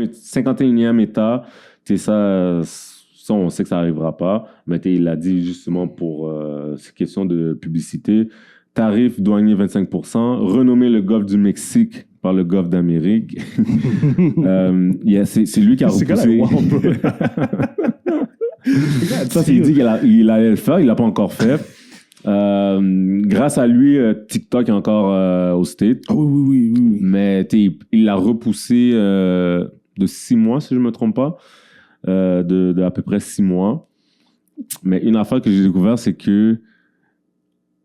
51e État, ça, on sait que ça n'arrivera pas. Mais il a dit justement pour ces questions de publicité, tarif douanier 25%, renommer le golfe du Mexique par le golfe d'Amérique. C'est lui qui a repoussé. Ça, il dit qu'il allait le faire, il l'a pas encore fait. Grâce à lui, TikTok est encore au States. Ah oui. Mais il l'a repoussé de 6 mois, si je me trompe pas, de à peu près 6 mois. Mais une affaire que j'ai découvert, c'est que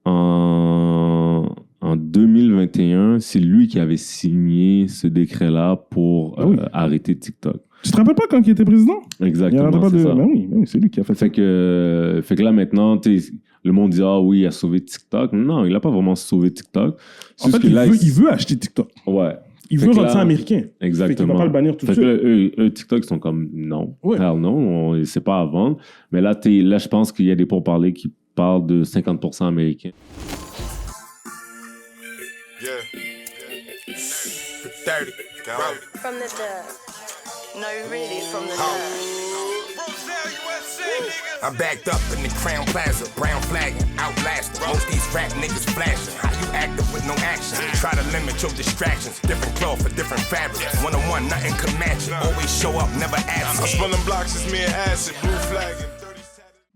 en 2021, c'est lui qui avait signé ce décret-là pour arrêter TikTok. Tu te rappelles pas quand il était président? Exactement, c'est ça. Mais oui, c'est lui qui a fait ça. Fait que là, maintenant, le monde dit « Ah oui, il a sauvé TikTok ». Non, il n'a pas vraiment sauvé TikTok. En fait, il veut acheter TikTok. Ouais. Il veut rendre ça américain. Exactement. Fait qu'il va pas le bannir tout de suite. Eux, TikTok, ils sont comme « Non, hell non, c'est pas à vendre ». Mais là, je pense qu'il y a des pourparlers qui parlent de 50% américain. Yeah. 30. From the dirt. No, really, from the dirt. I'm backed up in the Crown Plaza, brown flagging, outlasting. Most these rap niggas flashing. How you active with no action? Try to limit your distractions. Different cloth for different fabrics. One-on-one, nothing can match it. Always show up, never absent. I'm spilling blocks, it's me and acid. Blue flagging.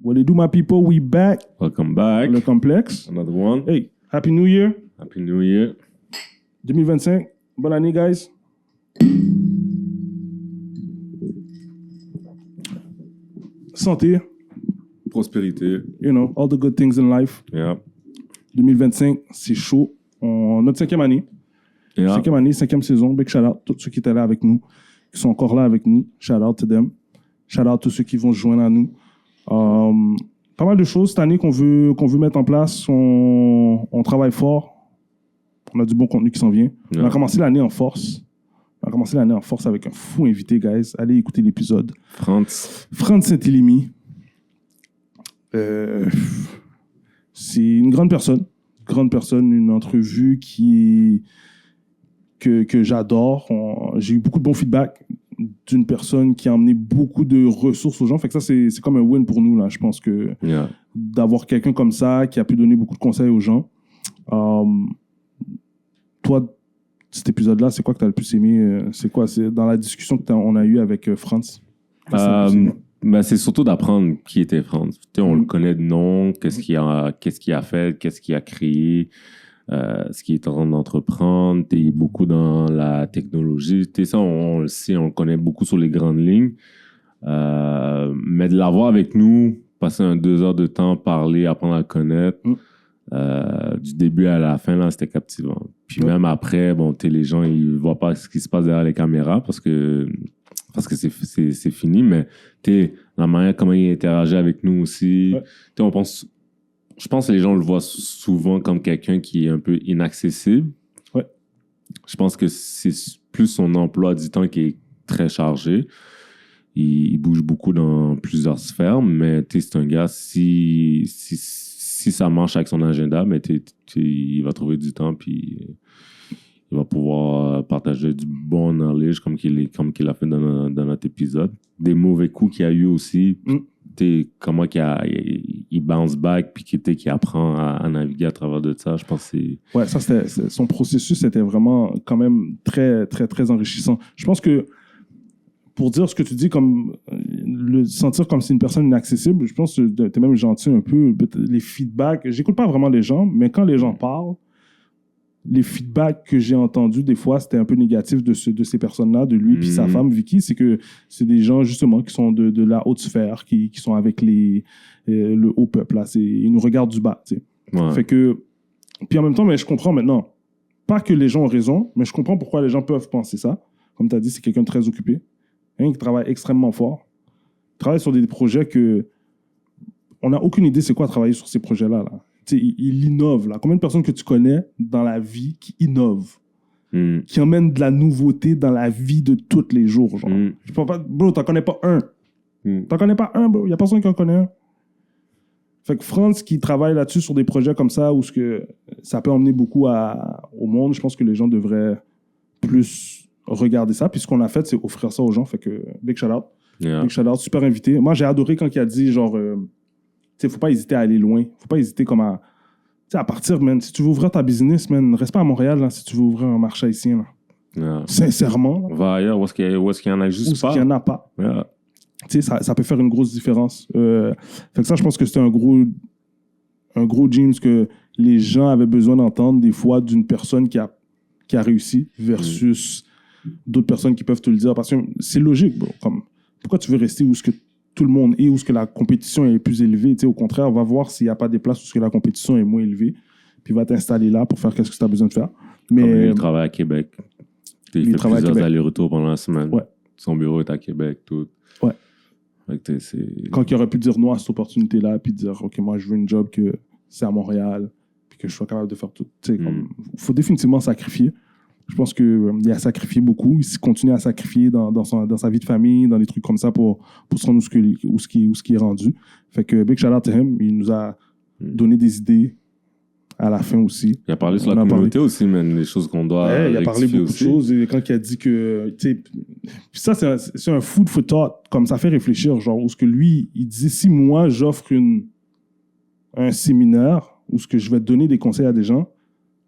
What it do, my people? We back. Welcome back. Le complexe. Another one. Hey, Happy New Year. Happy New Year. 2025. Bonne année, guys. Santé. Prospérité. You know, all the good things in life. Yeah. 2025, c'est chaud. Notre 5e année. Yeah. 5e année, 5e saison. Big shout out tous ceux qui étaient là avec nous, qui sont encore là avec nous. Shout out to them. Shout out tous ceux qui vont se joindre à nous. Pas mal de choses cette année qu'on veut mettre en place. On travaille fort. On a du bon contenu qui s'en vient. Yeah. On a commencé l'année en force. Avec un fou invité, guys. Allez écouter l'épisode. Franz Saint-Élimi. C'est une grande personne. Une entrevue que j'adore. J'ai eu beaucoup de bons feedbacks d'une personne qui a emmené beaucoup de ressources aux gens. Fait que ça, c'est comme un win pour nous, là. Je pense que d'avoir quelqu'un comme ça qui a pu donner beaucoup de conseils aux gens. Toi, cet épisode-là, c'est quoi que tu as le plus aimé? C'est quoi? C'est dans la discussion qu'on a eue avec Franz? C'est surtout d'apprendre qui était Franz. On le connaît de nom, qu'est-ce qu'il a fait, qu'est-ce qu'il a créé, ce qu'il est en train d'entreprendre. T'es beaucoup dans la technologie. Ça, on le sait, on le connaît beaucoup sur les grandes lignes. Mais de l'avoir avec nous, passer 2 heures de temps, parler, apprendre à le connaître, du début à la fin, là, c'était captivant. Puis même après, les gens, ils voient pas ce qui se passe derrière les caméras parce que c'est fini, mais la manière comment il interagit avec nous aussi. Je pense que les gens le voient souvent comme quelqu'un qui est un peu inaccessible. Ouais. Je pense que c'est plus son emploi du temps qui est très chargé. Il bouge beaucoup dans plusieurs sphères, mais c'est un gars, si ça marche avec son agenda, mais il va trouver du temps, puis il va pouvoir partager du bon knowledge comme qu'il a fait dans notre épisode. Des mauvais coups qu'il y a eu aussi, comment il bounce back, puis qu'il apprend à naviguer à travers de ça. Je pense que c'est... Ouais, ça, son processus était vraiment quand même très, très, très enrichissant. Je pense que pour dire ce que tu dis, comme le sentir comme c'est une personne inaccessible, je pense que tu es même gentil un peu. Les feedbacks, j'écoute pas vraiment les gens, mais quand les gens parlent, les feedbacks que j'ai entendus, des fois, c'était un peu négatif de ces personnes-là, de lui puis sa femme, Vicky. C'est que c'est des gens, justement, qui sont de la haute sphère, qui sont avec le haut peuple. Là. Ils nous regardent du bas. Tu sais. Ouais. Fait que... Puis en même temps, mais je comprends maintenant. Pas que les gens ont raison, mais je comprends pourquoi les gens peuvent penser ça. Comme tu as dit, c'est quelqu'un de très occupé. Qui travaille extrêmement fort. Il travaille sur des projets que... On n'a aucune idée c'est quoi travailler sur ces projets-là. Là. Il innove. Là. Combien de personnes que tu connais dans la vie qui innovent, qui emmènent de la nouveauté dans la vie de tous les jours? Genre. Je peux pas... Bro, t'en connais pas un. T'en connais pas un, bro. Il n'y a personne qui en connaît un. Fait que Franz qui travaille là-dessus sur des projets comme ça où ça peut emmener beaucoup au monde, je pense que les gens devraient plus regarder ça. Puis ce qu'on a fait, c'est offrir ça aux gens. Fait que big shout out. Yeah. Big shout out, super invité. Moi, j'ai adoré quand il a dit, genre, tu sais, faut pas hésiter à aller loin. Faut pas hésiter comme à, tu sais, à partir, man. Si tu veux ouvrir ta business, man, reste pas à Montréal, là, si tu veux ouvrir un marché haïtien, là. Yeah. Sincèrement. Là. Va ailleurs, où est-ce qu'il y en a Ou juste ce pas. qu'il y en a pas. Yeah. Tu sais, ça peut faire une grosse différence. Fait que ça, je pense que c'était un gros jeans que les gens avaient besoin d'entendre des fois d'une personne qui a réussi versus d'autres personnes qui peuvent te le dire. Parce que c'est logique, bro. Comme, pourquoi tu veux rester où est-ce que tout le monde est, où est-ce que la compétition est plus élevée? Tu sais, au contraire, va voir s'il n'y a pas des places où est-ce que la compétition est moins élevée. Puis va t'installer là pour faire ce que tu as besoin de faire. Comme lui, Mais il travaille à Québec. Il fait travaille à plusieurs Québec. allers-retours pendant la semaine. Ouais. Son bureau est à Québec, tout. Ouais. Fait que c'est... quand il aurait pu dire non à cette opportunité-là, puis dire, OK, moi, je veux une job que c'est à Montréal, puis que je sois capable de faire tout. Tu sais, comme, faut définitivement sacrifier. Je pense qu'il a sacrifié beaucoup. Il continue à sacrifier dans sa vie de famille, dans des trucs comme ça pour se rendre où ce qui est rendu. Fait que big shout out to him. Il nous a donné des idées à la fin aussi. Il a parlé sur On la a communauté aussi, mais des choses qu'on doit Ouais, il a parlé rectifier beaucoup aussi. de choses. Et quand il a dit que... tu sais, puis ça, c'est un food for thought. Comme ça fait réfléchir. Genre, où ce que lui, il dit, si moi, j'offre un séminaire où ce que je vais donner des conseils à des gens,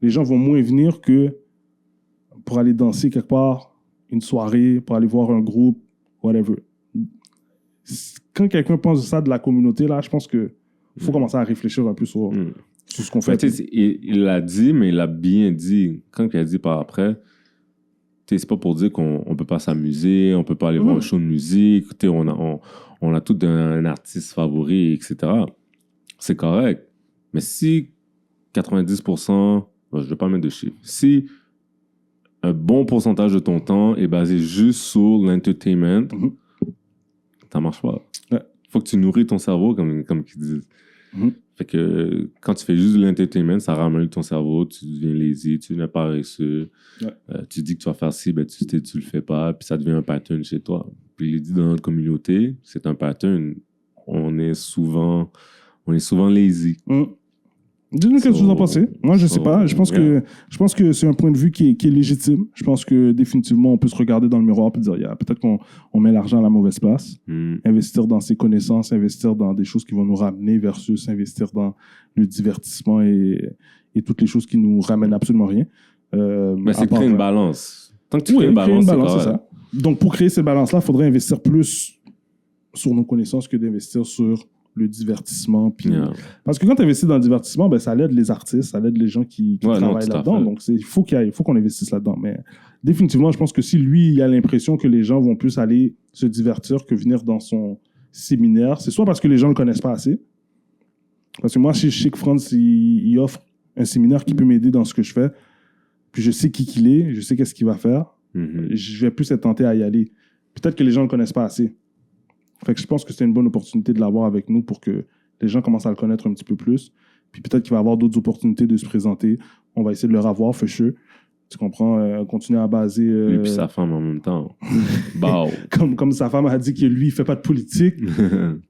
les gens vont moins venir que pour aller danser quelque part, une soirée, pour aller voir un groupe, whatever. Quand quelqu'un pense de ça de la communauté, là, je pense qu'il faut commencer à réfléchir un peu sur ce qu'on fait. Mais tu sais, il l'a dit, mais il l'a bien dit. Quand il a dit par après, tu sais, c'est pas pour dire qu'on peut pas s'amuser, on peut pas aller voir un show de musique, tu sais, on a tout un artiste favori, etc. C'est correct. Mais si 90%, je vais pas mettre de chiffres, si un bon pourcentage de ton temps est basé juste sur l'entertainment, ça marche pas. Ouais. Faut que tu nourris ton cerveau, comme ils disent. Fait que quand tu fais juste de l'entertainment, ça ramène ton cerveau, tu deviens lazy, tu deviens paresseux. Ouais. Tu dis que tu vas faire ci, ben tu le fais pas, puis ça devient un pattern chez toi. Puis il dit dans notre communauté, c'est un pattern. On est souvent lazy. Dites-nous qu'est-ce que vous en pensez. Moi, je sais pas. Je pense que c'est un point de vue qui est légitime. Je pense que définitivement, on peut se regarder dans le miroir et dire, peut-être qu'on met l'argent à la mauvaise place. Investir dans ses connaissances, investir dans des choses qui vont nous ramener versus investir dans le divertissement et toutes les choses qui nous ramènent absolument rien. Mais c'est créer une balance. Tant que tu crées une balance, c'est ça. Donc, pour créer cette balance-là, il faudrait investir plus sur nos connaissances que d'investir sur le divertissement. Puis... Parce que quand tu investis dans le divertissement, ben, ça aide les artistes, ça aide les gens qui travaillent là-dedans. Donc, il faut qu'on investisse là-dedans. Mais définitivement, je pense que si lui, il a l'impression que les gens vont plus aller se divertir que venir dans son séminaire, c'est soit parce que les gens ne le connaissent pas assez. Parce que moi, chez Chic France, il offre un séminaire qui peut m'aider dans ce que je fais. Puis je sais qui qu'il est, je sais qu'est-ce qu'il va faire. Je vais plus être tenté à y aller. Peut-être que les gens ne le connaissent pas assez. Fait que je pense que c'est une bonne opportunité de l'avoir avec nous pour que les gens commencent à le connaître un petit peu plus. Puis peut-être qu'il va y avoir d'autres opportunités de se présenter. On va essayer de le revoir, for sure. Tu comprends? Continuer à baser... Et puis sa femme en même temps. Bah. Comme sa femme a dit que lui, il fait pas de politique.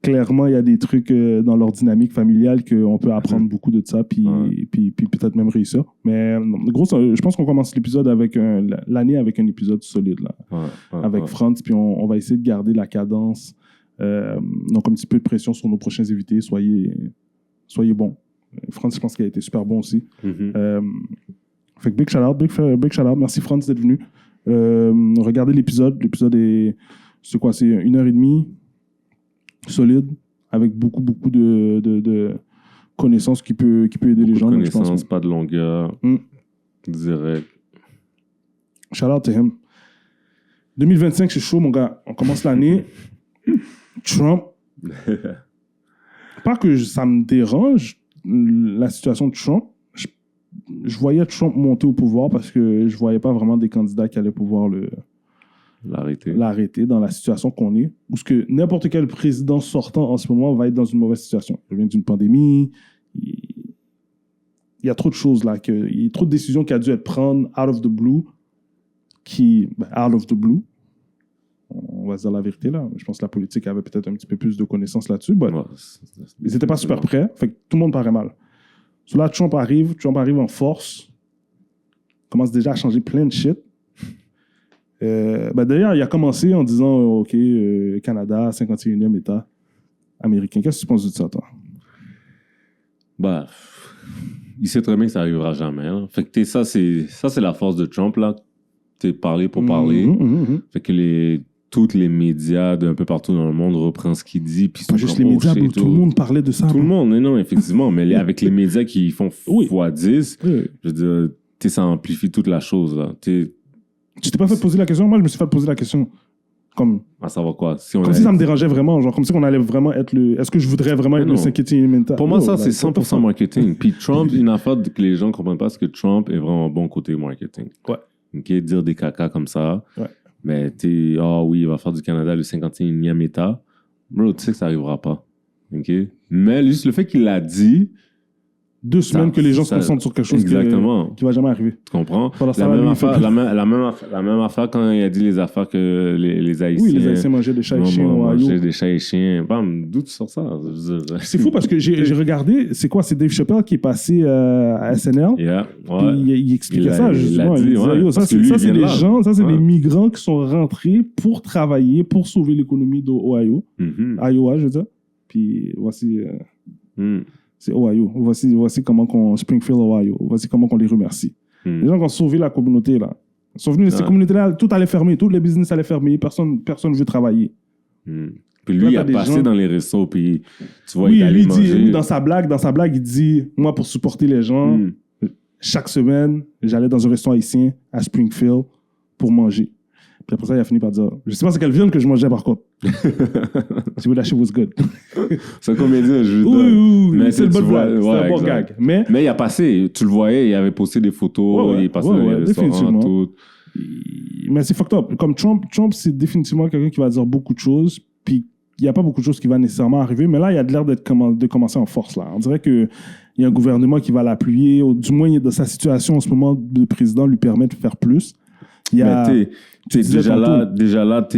Clairement, il y a des trucs dans leur dynamique familiale qu'on peut apprendre beaucoup de ça, puis peut-être même réussir. Mais gros, je pense qu'on commence l'épisode avec l'année avec un épisode solide, là. Avec Franz, puis on va essayer de garder la cadence. Donc, un petit peu de pression sur nos prochains invités. Soyez bons. Franz, je pense qu'il a été super bon aussi. Fait que big shout-out, big shout-out. Merci Franz d'être venu. Regardez l'épisode. L'épisode c'est quoi? C'est 1h30, solide, avec beaucoup de connaissances qui peut aider les gens. Connaissances, pas de longueur, direct. Shout-out to him. 2025, c'est chaud, mon gars. On commence l'année. Trump. Pas que ça me dérange, la situation de Trump. Je voyais Trump monter au pouvoir parce que je ne voyais pas vraiment des candidats qui allaient pouvoir l'arrêter dans la situation qu'on est. Ou ce que n'importe quel président sortant en ce moment va être dans une mauvaise situation. Il vient d'une pandémie. Il y a trop de choses là. Il y a trop de décisions qui a dû être prises out of the blue. Out of the blue. On va se dire la vérité là. Je pense que la politique avait peut-être un petit peu plus de connaissances là-dessus. Ils n'étaient pas super prêts. Fait que tout le monde paraît mal. So là, Trump arrive en force, commence déjà à changer plein de shit. D'ailleurs, il a commencé en disant OK, Canada, 51e État américain. Qu'est-ce que tu penses de ça, toi? Bah, il sait très bien que ça arrivera jamais. Hein. Fait que ça, c'est la force de Trump, là. T'es parlé pour parler. Fait que tous les médias d'un peu partout dans le monde reprennent ce qu'il dit. Puis pas juste les médias, bro, tout le monde parlait de ça. Tout le monde, non, effectivement. Mais avec les médias qui font x10, je veux dire, ça amplifie toute la chose, là. Tu t'es pas fait poser la question? Moi, je me suis fait poser la question. Comme... À savoir quoi? Si ça me dérangeait vraiment. Genre, comme si on allait vraiment être le... Est-ce que je voudrais vraiment être le 51e État? Pour moi, ça, c'est 100% marketing. Puis Trump, une affaire que les gens ne comprennent pas, c'est que Trump est vraiment bon côté marketing. Ouais. OK? Dire des cacas comme ça. Ouais. Mais oui, il va faire du Canada le 51e État. Bro, tu sais que ça n'arrivera pas. OK? Mais juste le fait qu'il l'a dit... 2 semaines que les gens se concentrent sur quelque chose qui va jamais arriver. Tu comprends? La même affaire quand il a dit les affaires que les Haïtiens... Oui, les Haïtiens mangeaient des chats et chiens. Mangeaient des chats et chiens. Bam, d'où tu sors ça? C'est fou parce que j'ai regardé, c'est quoi? C'est Dave Chappelle qui est passé à SNL. Yeah, ouais. Puis il expliquait ça, justement. Il disait, ça, c'est des gens, ça, c'est des migrants qui sont rentrés pour travailler, pour sauver l'économie d'Ohio. Iowa, je veux dire. Puis voici... C'est Ohio. Voici comment Springfield, Ohio. Voici comment on les remercie. Les gens qui ont sauvé la communauté, là. Ils sont venus, ces communautés-là, tout allait fermer. Tous les business allaient fermer. Personne ne veut travailler. Puis lui, il a passé dans les restos, puis tu vois, il allait manger. Dans sa blague, il dit, moi, pour supporter les gens, chaque semaine, j'allais dans un restaurant haïtien à Springfield pour manger. Puis après ça, il a fini par dire, je sais pas c'est quelle viande que je mangeais par contre. Si vous lâchez, was good. C'est un comédien, je veux dire. Oui, c'est le bon blague. C'est un bon gag. Mais il a passé, tu le voyais, il avait posté des photos, il est passé dans les restaurants, tout. Mais c'est fucked up. Comme Trump, c'est définitivement quelqu'un qui va dire beaucoup de choses, puis il n'y a pas beaucoup de choses qui vont nécessairement arriver, mais là, il y a de l'air de commencer en force, là. On dirait qu'il y a un gouvernement qui va l'appuyer, ou du moins, sa situation en ce moment de président lui permet de faire plus. Déjà là,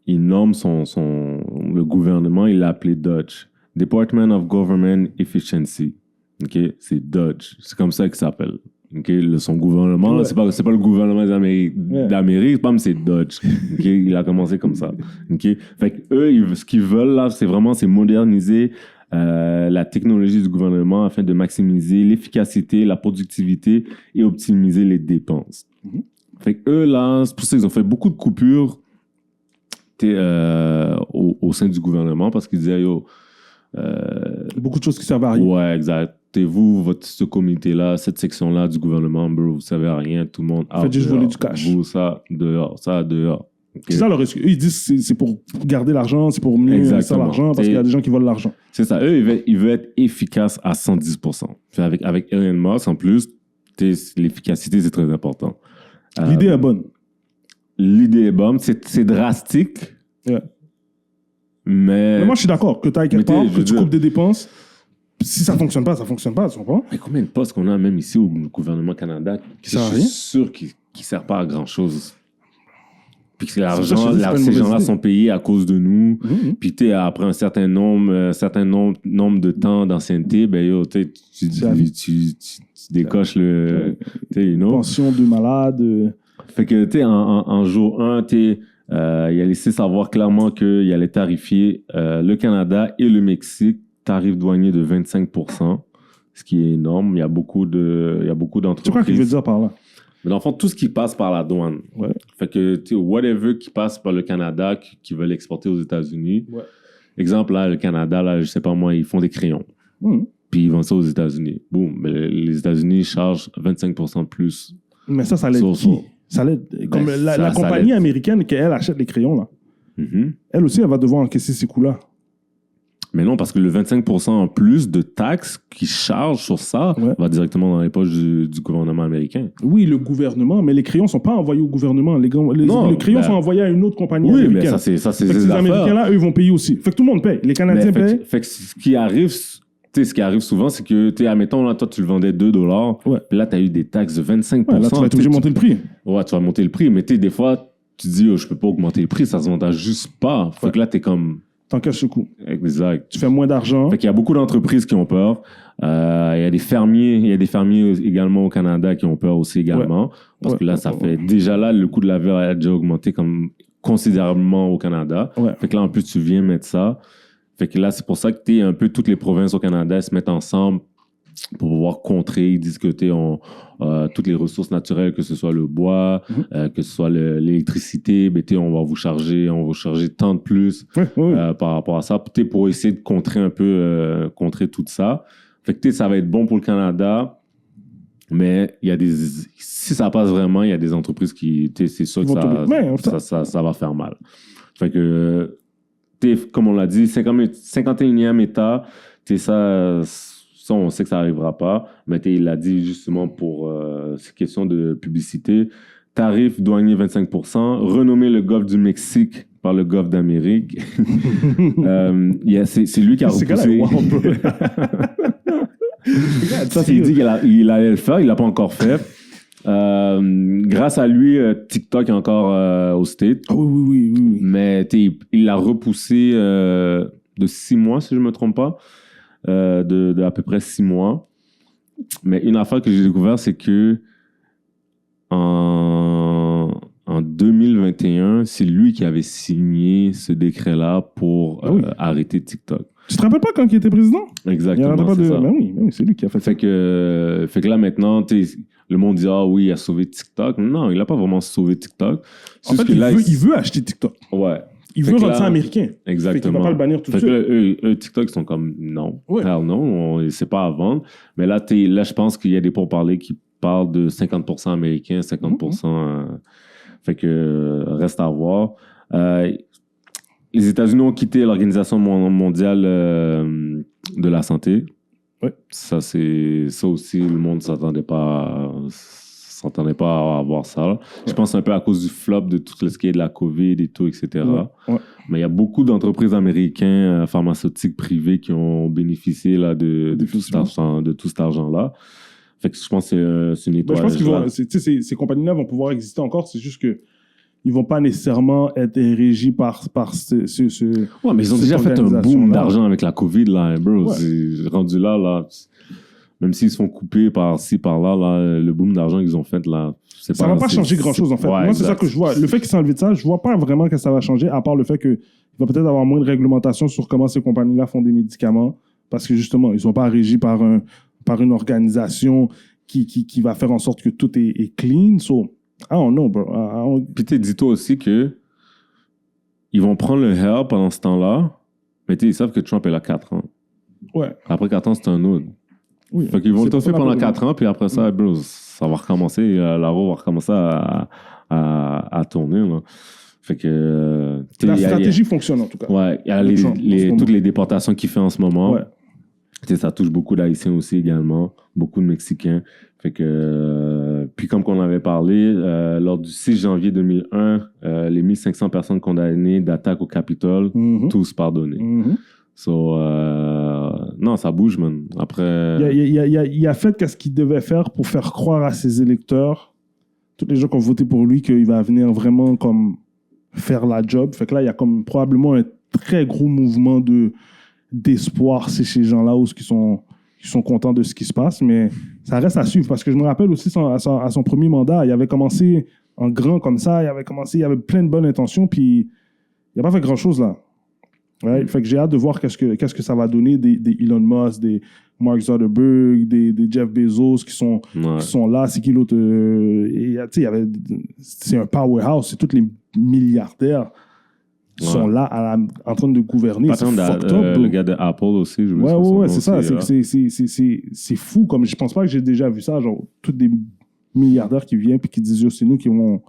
il nomme le gouvernement, il l'a appelé DOGE. Department of Government Efficiency. Okay? C'est DOGE. C'est comme ça qu'il s'appelle. Okay? Son gouvernement, là, c'est pas le gouvernement d'Amérique, c'est DOGE. Okay? Il a commencé comme ça. Okay? Fait que eux, ce qu'ils veulent, là, c'est moderniser la technologie du gouvernement afin de maximiser l'efficacité, la productivité et optimiser les dépenses. Fait que eux, là, c'est pour ça qu'ils ont fait beaucoup de coupures au sein du gouvernement parce qu'ils disaient, beaucoup de choses qui servent à rien. Ouais, exact. Vous, ce comité-là, cette section-là du gouvernement, bro, vous savez à rien, tout le monde. Faites juste voler du cash. Vous, ça, dehors. Okay. C'est ça leur excuse. Eux, ils disent c'est pour garder l'argent, c'est pour mieux investir l'argent parce qu'il y a des gens qui volent l'argent. C'est ça. Eux, ils veulent être efficaces à 110%. Avec Elon Musk, en plus, l'efficacité, c'est très important. L'idée est bonne. L'idée est bonne. C'est drastique. Yeah. Mais moi, je suis d'accord. Que tu ailles quelque part, que tu coupes des dépenses. Si ça ne fonctionne pas, tu comprends? Mais combien de postes qu'on a même ici au gouvernement Canada qui je suis sûr qu'ils ne servent pas à grand-chose? Puis que ces gens-là sont payés à cause de nous. Puis après un certain nombre de temps d'ancienneté, ben tu décoches le... Pension de malade. Fait que en jour 1, il a laissé savoir clairement qu'il allait tarifier le Canada et le Mexique, tarif douanier de 25%, ce qui est énorme. Il y a beaucoup d'entreprises. Tu crois qu'il veut dire par là? Mais dans le fond, tout ce qui passe par la douane. Ouais. Fait que, whatever qui passe par le Canada, qui veulent exporter aux États-Unis. Ouais. Exemple, là, le Canada, là, je sais pas moi, ils font des crayons. Puis ils vendent ça aux États-Unis. Boum. Les États-Unis chargent 25% de plus. Mais ça l'aide qui? Ça l'aide. Comme la compagnie américaine, qui elle achète les crayons, là. Elle aussi, elle va devoir encaisser ces coûts-là. Mais non, parce que le 25% en plus de taxes qu'ils chargent sur ça va directement dans les poches du gouvernement américain. Oui, le gouvernement, mais les crayons ne sont pas envoyés au gouvernement. Les crayons sont envoyés à une autre compagnie américaine. Oui, mais ça, c'est ces Américains-là, eux, ils vont payer aussi. Fait que tout le monde paye. Les Canadiens payent. Fait que ce qui arrive souvent, c'est que, admettons, là, toi, tu le vendais $2. Puis là, tu as eu des taxes de 25%. Là, tu vas être obligé de monter le prix. Ouais, tu vas monter le prix. Mais des fois, tu te dis, je peux pas augmenter le prix, ça se vendra juste pas. Fait que là, t'es comme... T'encaisses ce coup. Exact. Tu fais moins d'argent. Fait qu'il y a beaucoup d'entreprises qui ont peur. Il y a des fermiers également au Canada qui ont peur aussi également. Parce que là, ça fait déjà là, le coût de la vie a déjà augmenté comme considérablement au Canada. Ouais. Fait que là, en plus, tu viens mettre ça. Fait que là, c'est pour ça que un peu toutes les provinces au Canada se mettent ensemble pour pouvoir contrer. Ils disent que toutes les ressources naturelles, que ce soit le bois, que ce soit l'électricité, on va vous charger tant de plus par rapport à ça, pour essayer de contrer un peu, contrer tout ça. Fait que ça va être bon pour le Canada, mais si ça passe vraiment, il y a des entreprises qui, c'est sûr que ça va faire mal. Fait que, comme on l'a dit, 51e État, ça, on sait que ça n'arrivera pas, mais il l'a dit justement pour cette question de publicité. Tarif douanier 25%, renommer le golfe du Mexique par le golfe d'Amérique. C'est lui qui a repoussé. Ça, il dit qu'il allait le faire, il l'a pas encore fait. Grâce à lui, TikTok est encore au States. Oui. Mais il l'a repoussé de 6 mois, si je ne me trompe pas. De à peu près 6 mois. Mais une affaire que j'ai découvert, c'est que en 2021, c'est lui qui avait signé ce décret-là pour arrêter TikTok. Tu te rappelles pas quand il était président? Exactement, c'est ça. Mais oui, c'est lui qui a fait ça. Fait que là, maintenant, le monde dit « Ah oui, il a sauvé TikTok ». Non, il n'a pas vraiment sauvé TikTok. En fait, il veut acheter TikTok. Ouais. Il veut rendre ça américain. Exactement. Fait qu'il ne va pas le bannir tout de suite. Eux, TikTok, ils sont comme non. Hell non, c'est pas à vendre. Mais là, je pense qu'il y a des pourparlers qui parlent de 50% américain, 50%. Fait que reste à voir. Les États-Unis ont quitté l'Organisation mondiale de la santé. Ouais. Ça aussi, le monde ne s'attendait pas à avoir ça. Ouais. Je pense un peu à cause du flop de tout ce qui est de la COVID et tout, etc. Ouais. Mais il y a beaucoup d'entreprises américaines, pharmaceutiques privées qui ont bénéficié là, de tout cet argent-là. Fait que je pense que c'est une étoile. Je pense que ces compagnies-là vont pouvoir exister encore. C'est juste que ils vont pas nécessairement être régis par ce ouais, mais ils ont déjà fait un boom d'argent avec la COVID, là, bro. Ouais. C'est rendu là, même s'ils se font couper par-ci, par-là, le boom d'argent qu'ils ont fait, là, ça va pas changer grand-chose, en fait. Ouais, moi, c'est ça que je vois. Le fait qu'ils s'enlèvent de ça, je vois pas vraiment que ça va changer, à part le fait qu'il va peut-être avoir moins de réglementation sur comment ces compagnies-là font des médicaments, parce que, justement, ils sont pas régis par une organisation qui va faire en sorte que tout est clean. So, I don't know, bro. Puis dis-toi aussi que ils vont prendre le hair pendant ce temps-là, mais ils savent que Trump est là 4 ans. Ouais. Après 4 ans, c'est un autre. Oui. Fait qu'ils vont le toffer pendant 4 ans, puis après ça, bro, ça va recommencer, la roue va recommencer à tourner, là. Fait que... la stratégie fonctionne, en tout cas. Ouais, il y a toutes les déportations qu'il fait en ce moment. Ouais. Ça touche beaucoup d'Haïtiens aussi également, beaucoup de Mexicains. Fait que, puis comme qu'on avait parlé, lors du 6 janvier 2001, les 1500 personnes condamnées d'attaque au Capitole, tous pardonnés. So, non, ça bouge, man. Après... Il a fait qu'est-ce qu'il devait faire pour faire croire à ses électeurs, tous les gens qui ont voté pour lui, qu'il va venir vraiment comme faire la job. Fait que là, il y a comme probablement un très gros mouvement d'espoir chez ces gens-là où qui sont contents de ce qui se passe, mais ça reste à suivre parce que je me rappelle aussi à son premier mandat, il avait commencé en grand comme ça, il avait plein de bonnes intentions, puis il n'a pas fait grand-chose là. Ouais, fait que j'ai hâte de voir qu'est-ce que ça va donner des Elon Musk, des Mark Zuckerberg, des Jeff Bezos qui sont là. C'est qui l'autre c'est un powerhouse, c'est tous les milliardaires sont là en train de gouverner. C'est fucked up, le gars de Apple aussi. Ouais, c'est ça. C'est fou. Comme je pense pas que j'ai déjà vu ça. Genre, tous des milliardaires qui viennent et qui disent c'est nous qui vont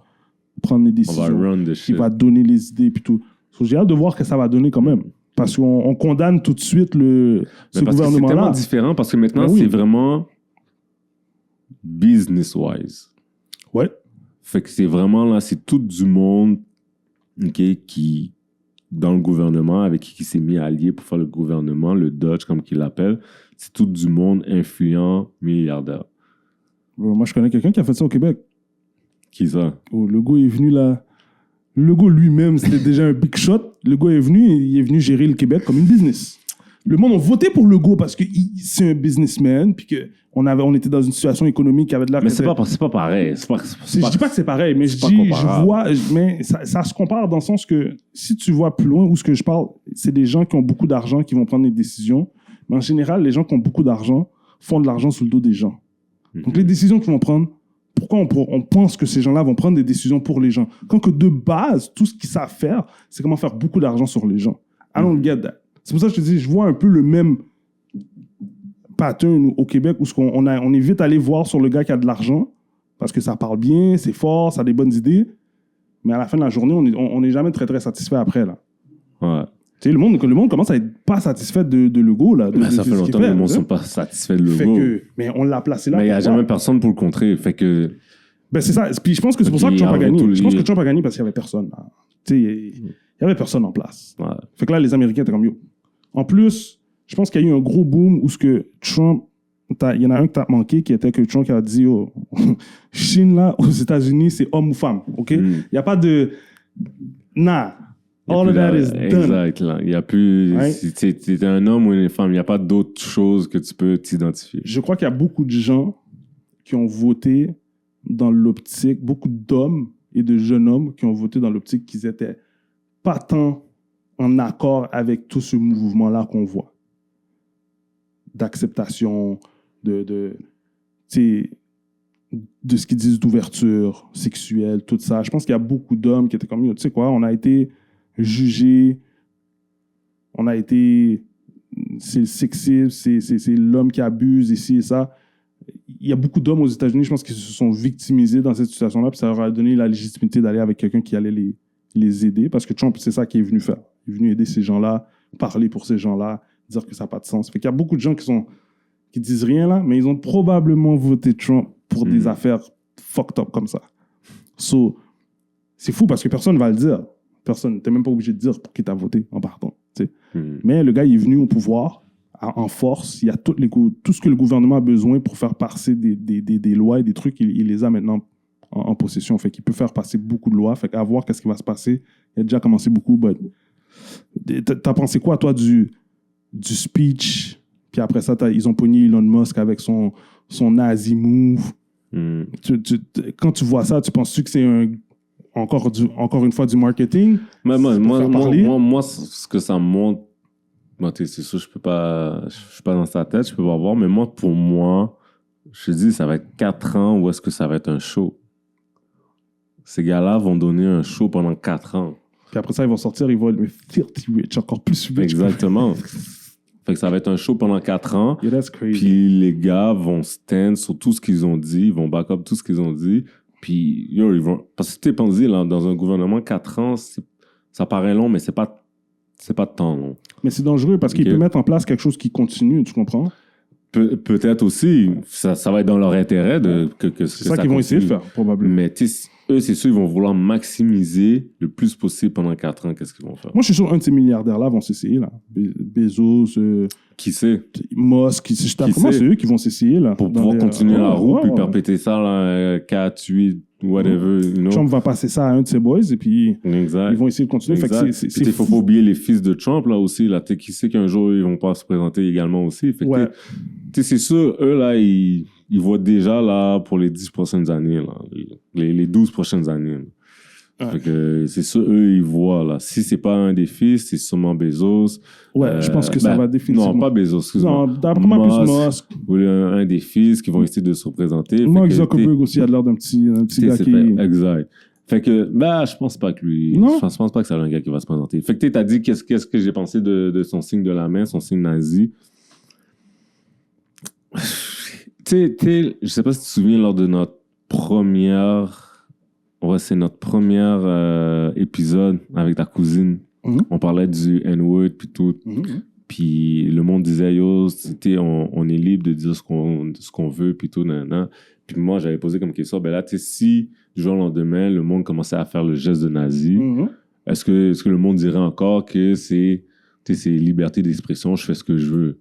prendre les décisions, qui va donner les idées puis tout. J'ai hâte de voir ce que ça va donner quand même. Parce qu'on condamne tout de suite ce gouvernement-là. C'est tellement différent parce que maintenant, c'est vraiment business-wise. Ouais. Fait que c'est vraiment là, c'est tout du monde qui, dans le gouvernement, avec qui s'est mis à allier pour faire le gouvernement, le Dodge, comme qu'il l'appelle, c'est tout du monde influent, milliardaire. Moi, je connais quelqu'un qui a fait ça au Québec. Qui ça? Le gars est venu là. Le gars lui-même, c'était déjà un big shot. Legault est venu gérer le Québec comme une business. Le monde a voté pour Legault parce que c'est un businessman, puis on était dans une situation économique qui avait de l'air... Mais c'est pas pareil. Je dis pas que c'est pareil, mais mais ça se compare dans le sens que si tu vois plus loin où ce que je parle, c'est des gens qui ont beaucoup d'argent qui vont prendre des décisions. Mais en général, les gens qui ont beaucoup d'argent font de l'argent sous le dos des gens. Donc les décisions qu'ils vont prendre, pourquoi on pense que ces gens-là vont prendre des décisions pour les gens? Quand que de base, tout ce qu'ils savent faire, c'est comment faire beaucoup d'argent sur les gens. I don't get that. C'est pour ça que je te dis, je vois un peu le même pattern au Québec où on est vite allé voir sur le gars qui a de l'argent parce que ça parle bien, c'est fort, ça a des bonnes idées. Mais à la fin de la journée, on n'est jamais très, très satisfait après. Là. Ouais. Tu sais, le monde commence à être pas satisfait de Legault. Là, ça fait longtemps que le monde ne sont pas satisfaits de Legault. Mais on l'a placé là. Mais il n'y a jamais personne pour le contrer. Fait que... Ben c'est ça. Puis je pense que c'est pour ça que Trump a gagné. Je pense que Trump a gagné parce qu'il n'y avait personne. Tu sais, il n'y avait personne en place. Ouais. Fait que là, les Américains étaient comme yo. En plus, je pense qu'il y a eu un gros boom où ce que Trump... Il y en a un que tu as manqué qui était que Trump a dit oh, Chine, là, aux États-Unis, c'est homme ou femme. OK? Il n'y a pas de... Nah. All of that is done. Exact. Là. Il n'y a plus... Ouais. Si tu es un homme ou une femme, il n'y a pas d'autre chose que tu peux t'identifier. Je crois qu'il y a beaucoup de gens qui ont voté dans l'optique, beaucoup d'hommes et de jeunes hommes qui ont voté dans l'optique qu'ils étaient pas tant en accord avec tout ce mouvement-là qu'on voit. D'acceptation, de ce qu'ils disent d'ouverture sexuelle, tout ça. Je pense qu'il y a beaucoup d'hommes qui étaient comme, tu sais quoi, on a été jugés, c'est le sexisme, c'est l'homme qui abuse ici et ça. Il y a beaucoup d'hommes aux États-Unis, je pense, qui se sont victimisés dans cette situation-là, puis ça leur a donné la légitimité d'aller avec quelqu'un qui allait les aider, parce que Trump, c'est ça qu'il est venu faire. Il est venu aider ces gens-là, parler pour ces gens-là, dire que ça n'a pas de sens. Fait qu'il y a beaucoup de gens qui disent rien là, mais ils ont probablement voté Trump pour des affaires fucked up comme ça. So, c'est fou parce que personne ne va le dire. Personne. Tu n'es même pas obligé de dire pour qui tu as voté en partant. Mais le gars, il est venu au pouvoir en force. Il y a tout ce que le gouvernement a besoin pour faire passer des lois et des trucs, il les a maintenant en possession. Fait qu'il peut faire passer beaucoup de lois. Fait qu'à voir qu'est-ce qui va se passer. Il a déjà commencé beaucoup. T'as pensé quoi, toi, du speech? Puis après ça, ils ont pogné Elon Musk avec son nazi move. Quand tu vois ça, tu penses-tu que c'est encore une fois du marketing? Moi, ce que ça me montre, c'est sûr, je suis pas dans sa tête, je peux pas voir, mais pour moi, je te dis, ça va être 4 ans ou est-ce que ça va être un show? Ces gars-là vont donner un show pendant 4 ans. Puis après ça, ils vont sortir, ils vont être filthy rich, encore plus rich. Exactement. Fait que ça va être un show pendant 4 ans. Yeah, that's crazy. Puis les gars vont stand sur tout ce qu'ils ont dit, ils vont back up tout ce qu'ils ont dit. Puis, ils vont... Parce que t'es pensé, là, dans un gouvernement, 4 ans, ça paraît long, mais c'est pas de temps long. Mais c'est dangereux parce qu'il peut mettre en place quelque chose qui continue, tu comprends? Peut-être aussi, ça va être dans leur intérêt que c'est ça qu'ils vont essayer de faire, probablement. Mais eux, c'est sûr, ils vont vouloir maximiser le plus possible pendant 4 ans. Qu'est-ce qu'ils vont faire? Moi, je suis sûr qu'un de ces milliardaires-là vont s'essayer, là. Bezos, qui sait? Musk, comment c'est eux qui vont s'essayer, là? Pour pouvoir continuer la roue, puis perpéter ça, là, 4, 8, whatever. Trump va passer ça à un de ses boys, et puis exact. Ils vont essayer de continuer. Fait que il ne faut pas oublier les fils de Trump, là, aussi. Là. Qui sait qu'un jour, ils vont pas se présenter également aussi. Fait que, c'est sûr, eux, là, ils voient déjà, là, pour les 10 prochaines années, là, les 12 prochaines années. Fait que c'est sûr, eux, ils voient, là. Si c'est pas un des fils, c'est sûrement Bezos. Ouais, je pense que ça va définitivement. Non, pas Bezos, excuse-moi. Non, d'après moi, plus Musk. Ou un des fils qui vont essayer de se représenter. Mark Zuckerberg aussi a l'air d'un petit gars qui... Exact. Fait que, je pense pas que lui... Non? Je pense pas que c'est un gars qui va se présenter. Fait que t'as dit qu'est-ce que j'ai pensé de son signe de la main, son signe nazi. Je sais pas si tu te souviens, lors de notre première... Ouais, c'est notre premier épisode avec ta cousine. On parlait du N-word puis tout. Puis le monde disait, yo, on est libre de dire ce qu'on veut puis tout, nanana. Puis moi, j'avais posé comme question, ben là, si du jour au lendemain, le monde commençait à faire le geste de nazi, est-ce que le monde dirait encore que c'est liberté d'expression, je fais ce que je veux?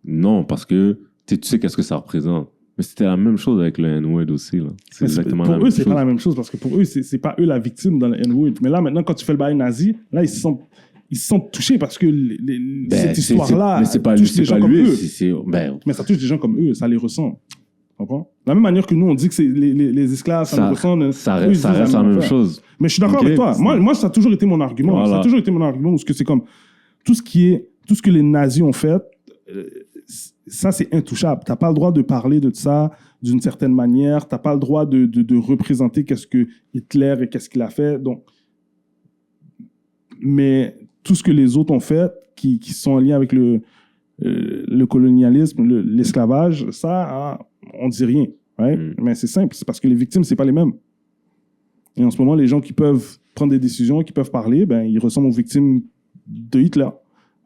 Non, parce que tu sais qu'est-ce que ça représente. Mais c'était la même chose avec le N-word aussi. Là. C'est exactement la même chose. Pour eux, c'est pas la même chose parce que pour eux, c'est pas eux la victime dans le N-word. Mais là, maintenant, quand tu fais le bail nazi, là, ils se sentent touchés parce que cette c'est- histoire-là mais c'est pas lui, touche des c'est pas gens comme lui. eux. Ben, Mais ça touche des gens comme eux, ça les ressent. Tu comprends? De la même manière que nous, on dit que c'est les esclaves, ça nous ressent. ça eux, ils reste, ça disent reste la même affaire. chose. Mais je suis d'accord Ok. avec toi. Moi, ça a toujours été mon argument. Voilà. Ça a toujours été mon argument parce que c'est comme tout ce que les nazis ont fait, ça, c'est intouchable. Tu n'as pas le droit de parler de ça d'une certaine manière. Tu n'as pas le droit de représenter qu'est-ce que Hitler et qu'est-ce qu'il a fait. Donc, mais tout ce que les autres ont fait, qui sont en lien avec le colonialisme, l'esclavage, ça, on dit rien. Right? Mais c'est simple, c'est parce que les victimes, c'est pas les mêmes. Et en ce moment, les gens qui peuvent prendre des décisions, qui peuvent parler, ben, ils ressemblent aux victimes de Hitler.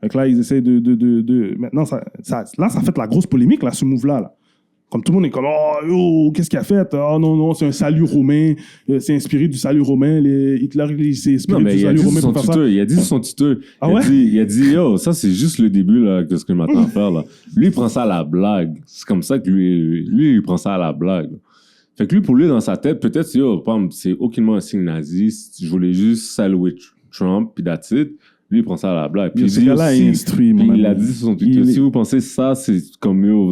Donc là, ils essayent de... Maintenant, là, ça fait la grosse polémique, là, ce move-là. Là. Comme tout le monde est comme, oh, yo, qu'est-ce qu'il a fait? Oh non, c'est un salut romain. C'est inspiré du salut romain. Hitler, il s'est inspiré du salut romain pour faire ça. Il a dit sur son tuteur. Ah ouais? Il a dit, yo, ça, c'est juste le début là, de ce que je m'attends à faire. Là. Lui, il prend ça à la blague. C'est comme ça que lui, il prend ça à la blague. Fait que lui, pour lui, dans sa tête, peut-être, yo, c'est aucunement un signe nazi. Je voulais juste saluer Trump, puis that's it. Lui, il prend ça à la blague. Puis Ce gars-là est instruit, puis mon il ami. a dit sur son Twitter, si vous pensez ça, c'est comme, yo,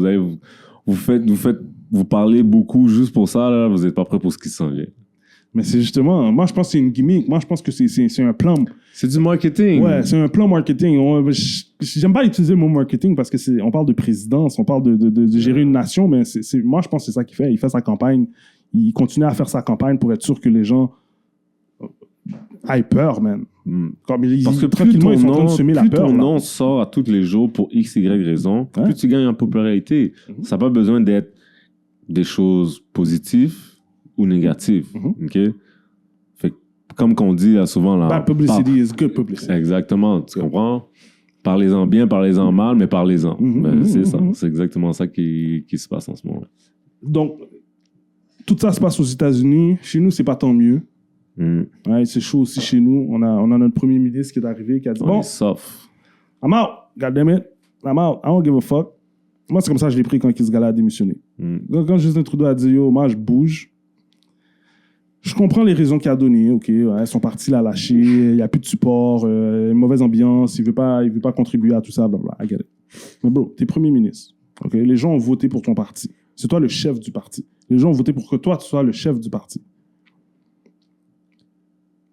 vous parlez beaucoup juste pour ça, là, vous n'êtes pas prêt pour ce qui s'en vient. Mais c'est justement, moi, je pense que c'est une gimmick. Moi, je pense que c'est un plan. C'est du marketing. Ouais, c'est un plan marketing. J'aime pas utiliser le mot marketing parce que on parle de présidence, on parle de gérer une nation, mais moi, je pense que c'est ça qu'il fait. Il fait sa campagne. Il continue à faire sa campagne pour être sûr que les gens aient peur, man. Comme Parce que tranquillement, ils sont en train de semer la peur. ton là. nom sort à tous les jours pour X, Y raison, Ouais. plus tu gagnes en popularité. Ça n'a pas besoin d'être des choses positives ou négatives. OK? Fait que, comme qu'on dit là, souvent... Là, Bad publicity is good publicity. Exactement, tu comprends? Parlez-en bien, parlez-en mal, mais parlez-en. Ben, c'est ça. C'est exactement ça qui se passe en ce moment. Donc, tout ça se passe aux États-Unis. Chez nous, c'est pas tant mieux. Ouais, c'est chaud aussi chez nous. On a notre premier ministre qui est arrivé, qui a dit On bon, est soft. I'm out, goddammit. I'm out. I don't give a fuck. Moi, c'est comme ça que je l'ai pris quand ce gars-là a démissionné. Quand Justin Trudeau a dit yo, moi, je bouge. Je comprends les raisons qu'il a données. OK, ouais, son parti l'a lâché. Il n'y a plus de support. Une mauvaise ambiance. Il veut pas contribuer à tout ça. Blablabla. I get it. Mais bro, t'es premier ministre. OK, les gens ont voté pour ton parti. C'est toi le chef du parti. Les gens ont voté pour que toi, tu sois le chef du parti.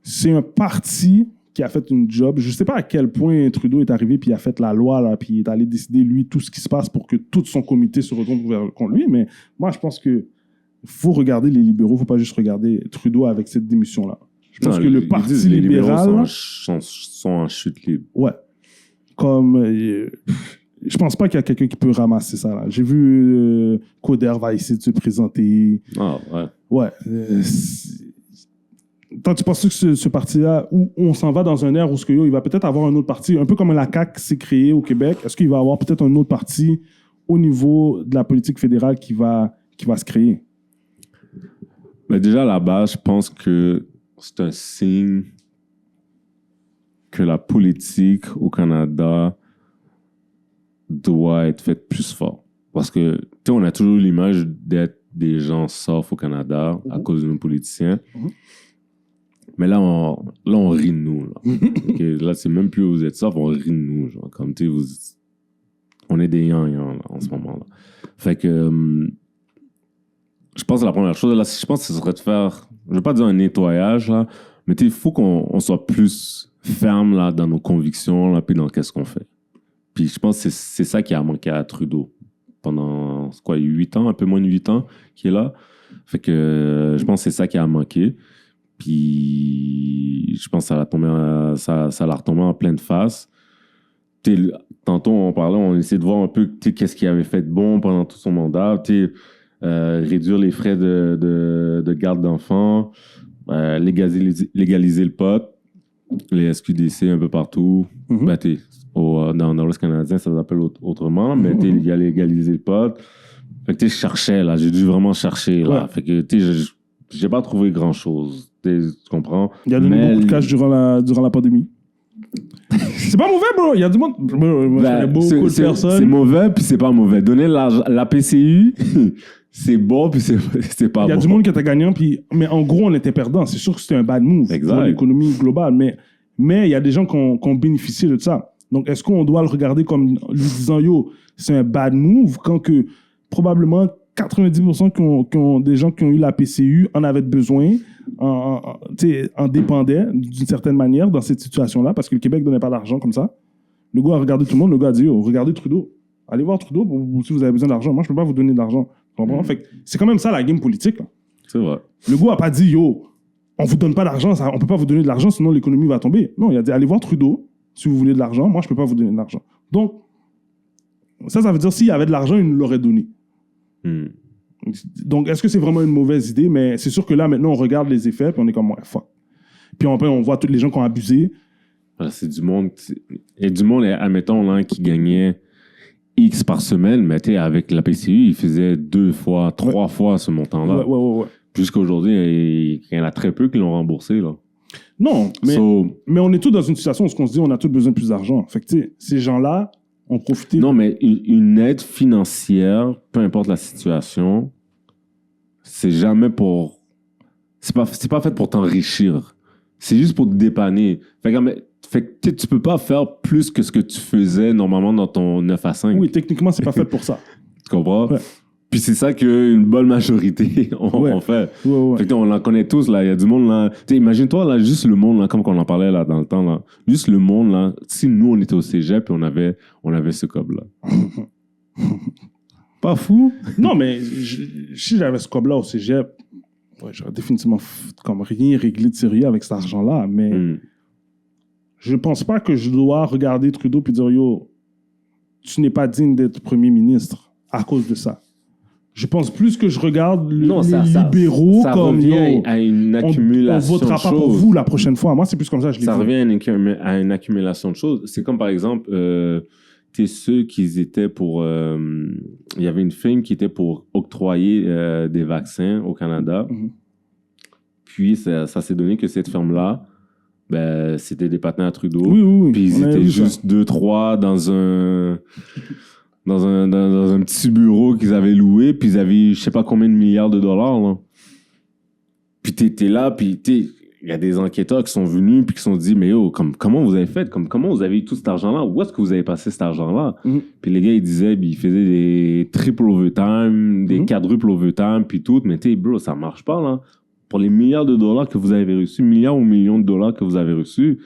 C'est un parti qui a fait une job. Je ne sais pas à quel point Trudeau est arrivé puis il a fait la loi, là, puis il est allé décider, lui, tout ce qui se passe pour que tout son comité se retourne contre lui. Mais moi, je pense qu'il faut regarder les libéraux. Il ne faut pas juste regarder Trudeau avec cette démission-là. Je pense que le Parti les libéraux libéral... sont en chute libre. Ouais. Comme... je pense pas qu'il y a quelqu'un qui peut ramasser ça, là. J'ai vu Coder va essayer de se présenter. Ah, ouais. Ouais. Toi, tu penses que ce parti-là, où on s'en va dans un air où il va peut-être avoir un autre parti, un peu comme la CAQ s'est créée au Québec, est-ce qu'il va avoir peut-être un autre parti au niveau de la politique fédérale qui va se créer? Mais déjà, à la base, je pense que c'est un signe que la politique au Canada doit être faite plus fort. Parce que, tu sais, on a toujours eu l'image d'être des gens soft au Canada à cause de nos politiciens. Mais là, on rit de nous. Là, okay? Là c'est même plus vous êtes soft, on rit de nous. Genre, comme, tu sais, on est des yang en ce moment-là. Fait que, je pense que la première chose, là, je pense que ce serait de faire, je ne vais pas dire un nettoyage, là, mais il faut qu'on soit plus ferme là, dans nos convictions, là, puis dans qu'est-ce qu'on fait. Puis je pense que c'est ça qui a manqué à Trudeau pendant, 8 ans, un peu moins de 8 ans qu'il est là. Fait que je pense que c'est ça qui a manqué. Puis je pense que ça l'a retombé en pleine face. Tantôt, on parlait, on essayait de voir un peu qu'est-ce qu'il avait fait de bon pendant tout son mandat. Réduire les frais de garde d'enfants, légaliser le pot, les SQDC un peu partout. Dans l'Ouest canadien, ça s'appelle autrement, mais il a légalisé le pot. Fait que je cherchais, là. J'ai dû vraiment chercher, là. Ouais. Fait que, j'ai pas trouvé grand-chose. Tu comprends? Il a donné beaucoup de cash durant la pandémie. C'est pas mauvais, bro. Il y a du monde. Bro, moi, je connais beaucoup de personnes. C'est mauvais, puis c'est pas mauvais. Donner la PCU, c'est bon, puis c'est pas bon. Il y a du monde qui était gagnant, mais en gros, on était perdant. C'est sûr que c'était un bad move Exact. pour l'économie globale. Mais Mais il y a des gens qui ont bénéficié de ça. Donc, est-ce qu'on doit le regarder comme lui disant, yo, c'est un bad move quand que probablement 90% des gens qui ont eu la PCU en avaient besoin, en dépendaient d'une certaine manière dans cette situation-là parce que le Québec ne donnait pas d'argent comme ça. Le gars a regardé tout le monde, le gars a dit, yo, regardez Trudeau. Allez voir Trudeau si vous avez besoin d'argent. Moi, je ne peux pas vous donner d'argent. Tu comprends? Fait que c'est quand même ça la game politique. Là. C'est vrai. Le gars n'a pas dit, yo, on ne vous donne pas d'argent, on ne peut pas vous donner de l'argent, sinon l'économie va tomber. Non, il a dit, allez voir Trudeau si vous voulez de l'argent. Moi, je ne peux pas vous donner de l'argent. Donc, ça veut dire s'il y avait de l'argent, il nous l'aurait donné. Donc, est-ce que c'est vraiment une mauvaise idée? Mais c'est sûr que là, maintenant, on regarde les effets, puis on est comme, ouais, fuck. Puis après, on voit tous les gens qui ont abusé. Voilà, c'est du monde. Et du monde, admettons, là, qui gagnait X par semaine, mais avec la PCU, il faisait 2 fois, 3 fois ce montant-là. Ouais. Jusqu'à aujourd'hui, il y en a très peu qui l'ont remboursé, là. Non, mais on est tous dans une situation où on se dit on a tous besoin de plus d'argent. Fait que, tu sais, ces gens-là ont profité... Non, mais une aide financière, peu importe la situation, c'est jamais pour... C'est pas fait pour t'enrichir. C'est juste pour te dépanner. Fait que tu peux pas faire plus que ce que tu faisais normalement dans ton 9 à 5. Oui, techniquement, c'est pas fait pour ça. Tu comprends? Ouais. Puis c'est ça qu'une bonne majorité on fait. Ouais. Fait que on en connaît tous, là. Il y a du monde, là. Imagine-toi, là, juste le monde, là, comme on en parlait, là, dans le temps, là. Juste le monde, là. Si nous, on était au cégep et on avait ce cob-là. Pas fou? Non, mais si j'avais ce cob-là au cégep, j'aurais définitivement comme rien réglé de sérieux avec cet argent-là. Mais je pense pas que je dois regarder Trudeau et dire, yo, tu n'es pas digne d'être premier ministre à cause de ça. Je pense plus que je regarde les libéraux ça comme revient à une accumulation on votera pas pour vous la prochaine fois. Moi, c'est plus comme ça. Ça revient à une accumulation de choses. C'est comme par exemple, ceux qui étaient pour. Il y avait une firme qui était pour octroyer des vaccins au Canada. Puis ça s'est donné que cette firme-là, ben, c'était des patins à Trudeau. Oui. Puis ils étaient juste 2-3 dans un petit bureau qu'ils avaient loué, puis ils avaient je sais pas combien de milliards de dollars, là. Puis t'es là, puis il y a des enquêteurs qui sont venus, puis qui se sont dit, mais yo, comment vous avez fait? Comment vous avez eu tout cet argent-là? Où est-ce que vous avez passé cet argent-là? Puis les gars, ils disaient, puis ils faisaient des triple overtime, des quadruple overtime, puis tout, mais bro, ça marche pas, là. Pour les milliards de dollars que vous avez reçus, milliards ou millions de dollars que vous avez reçus,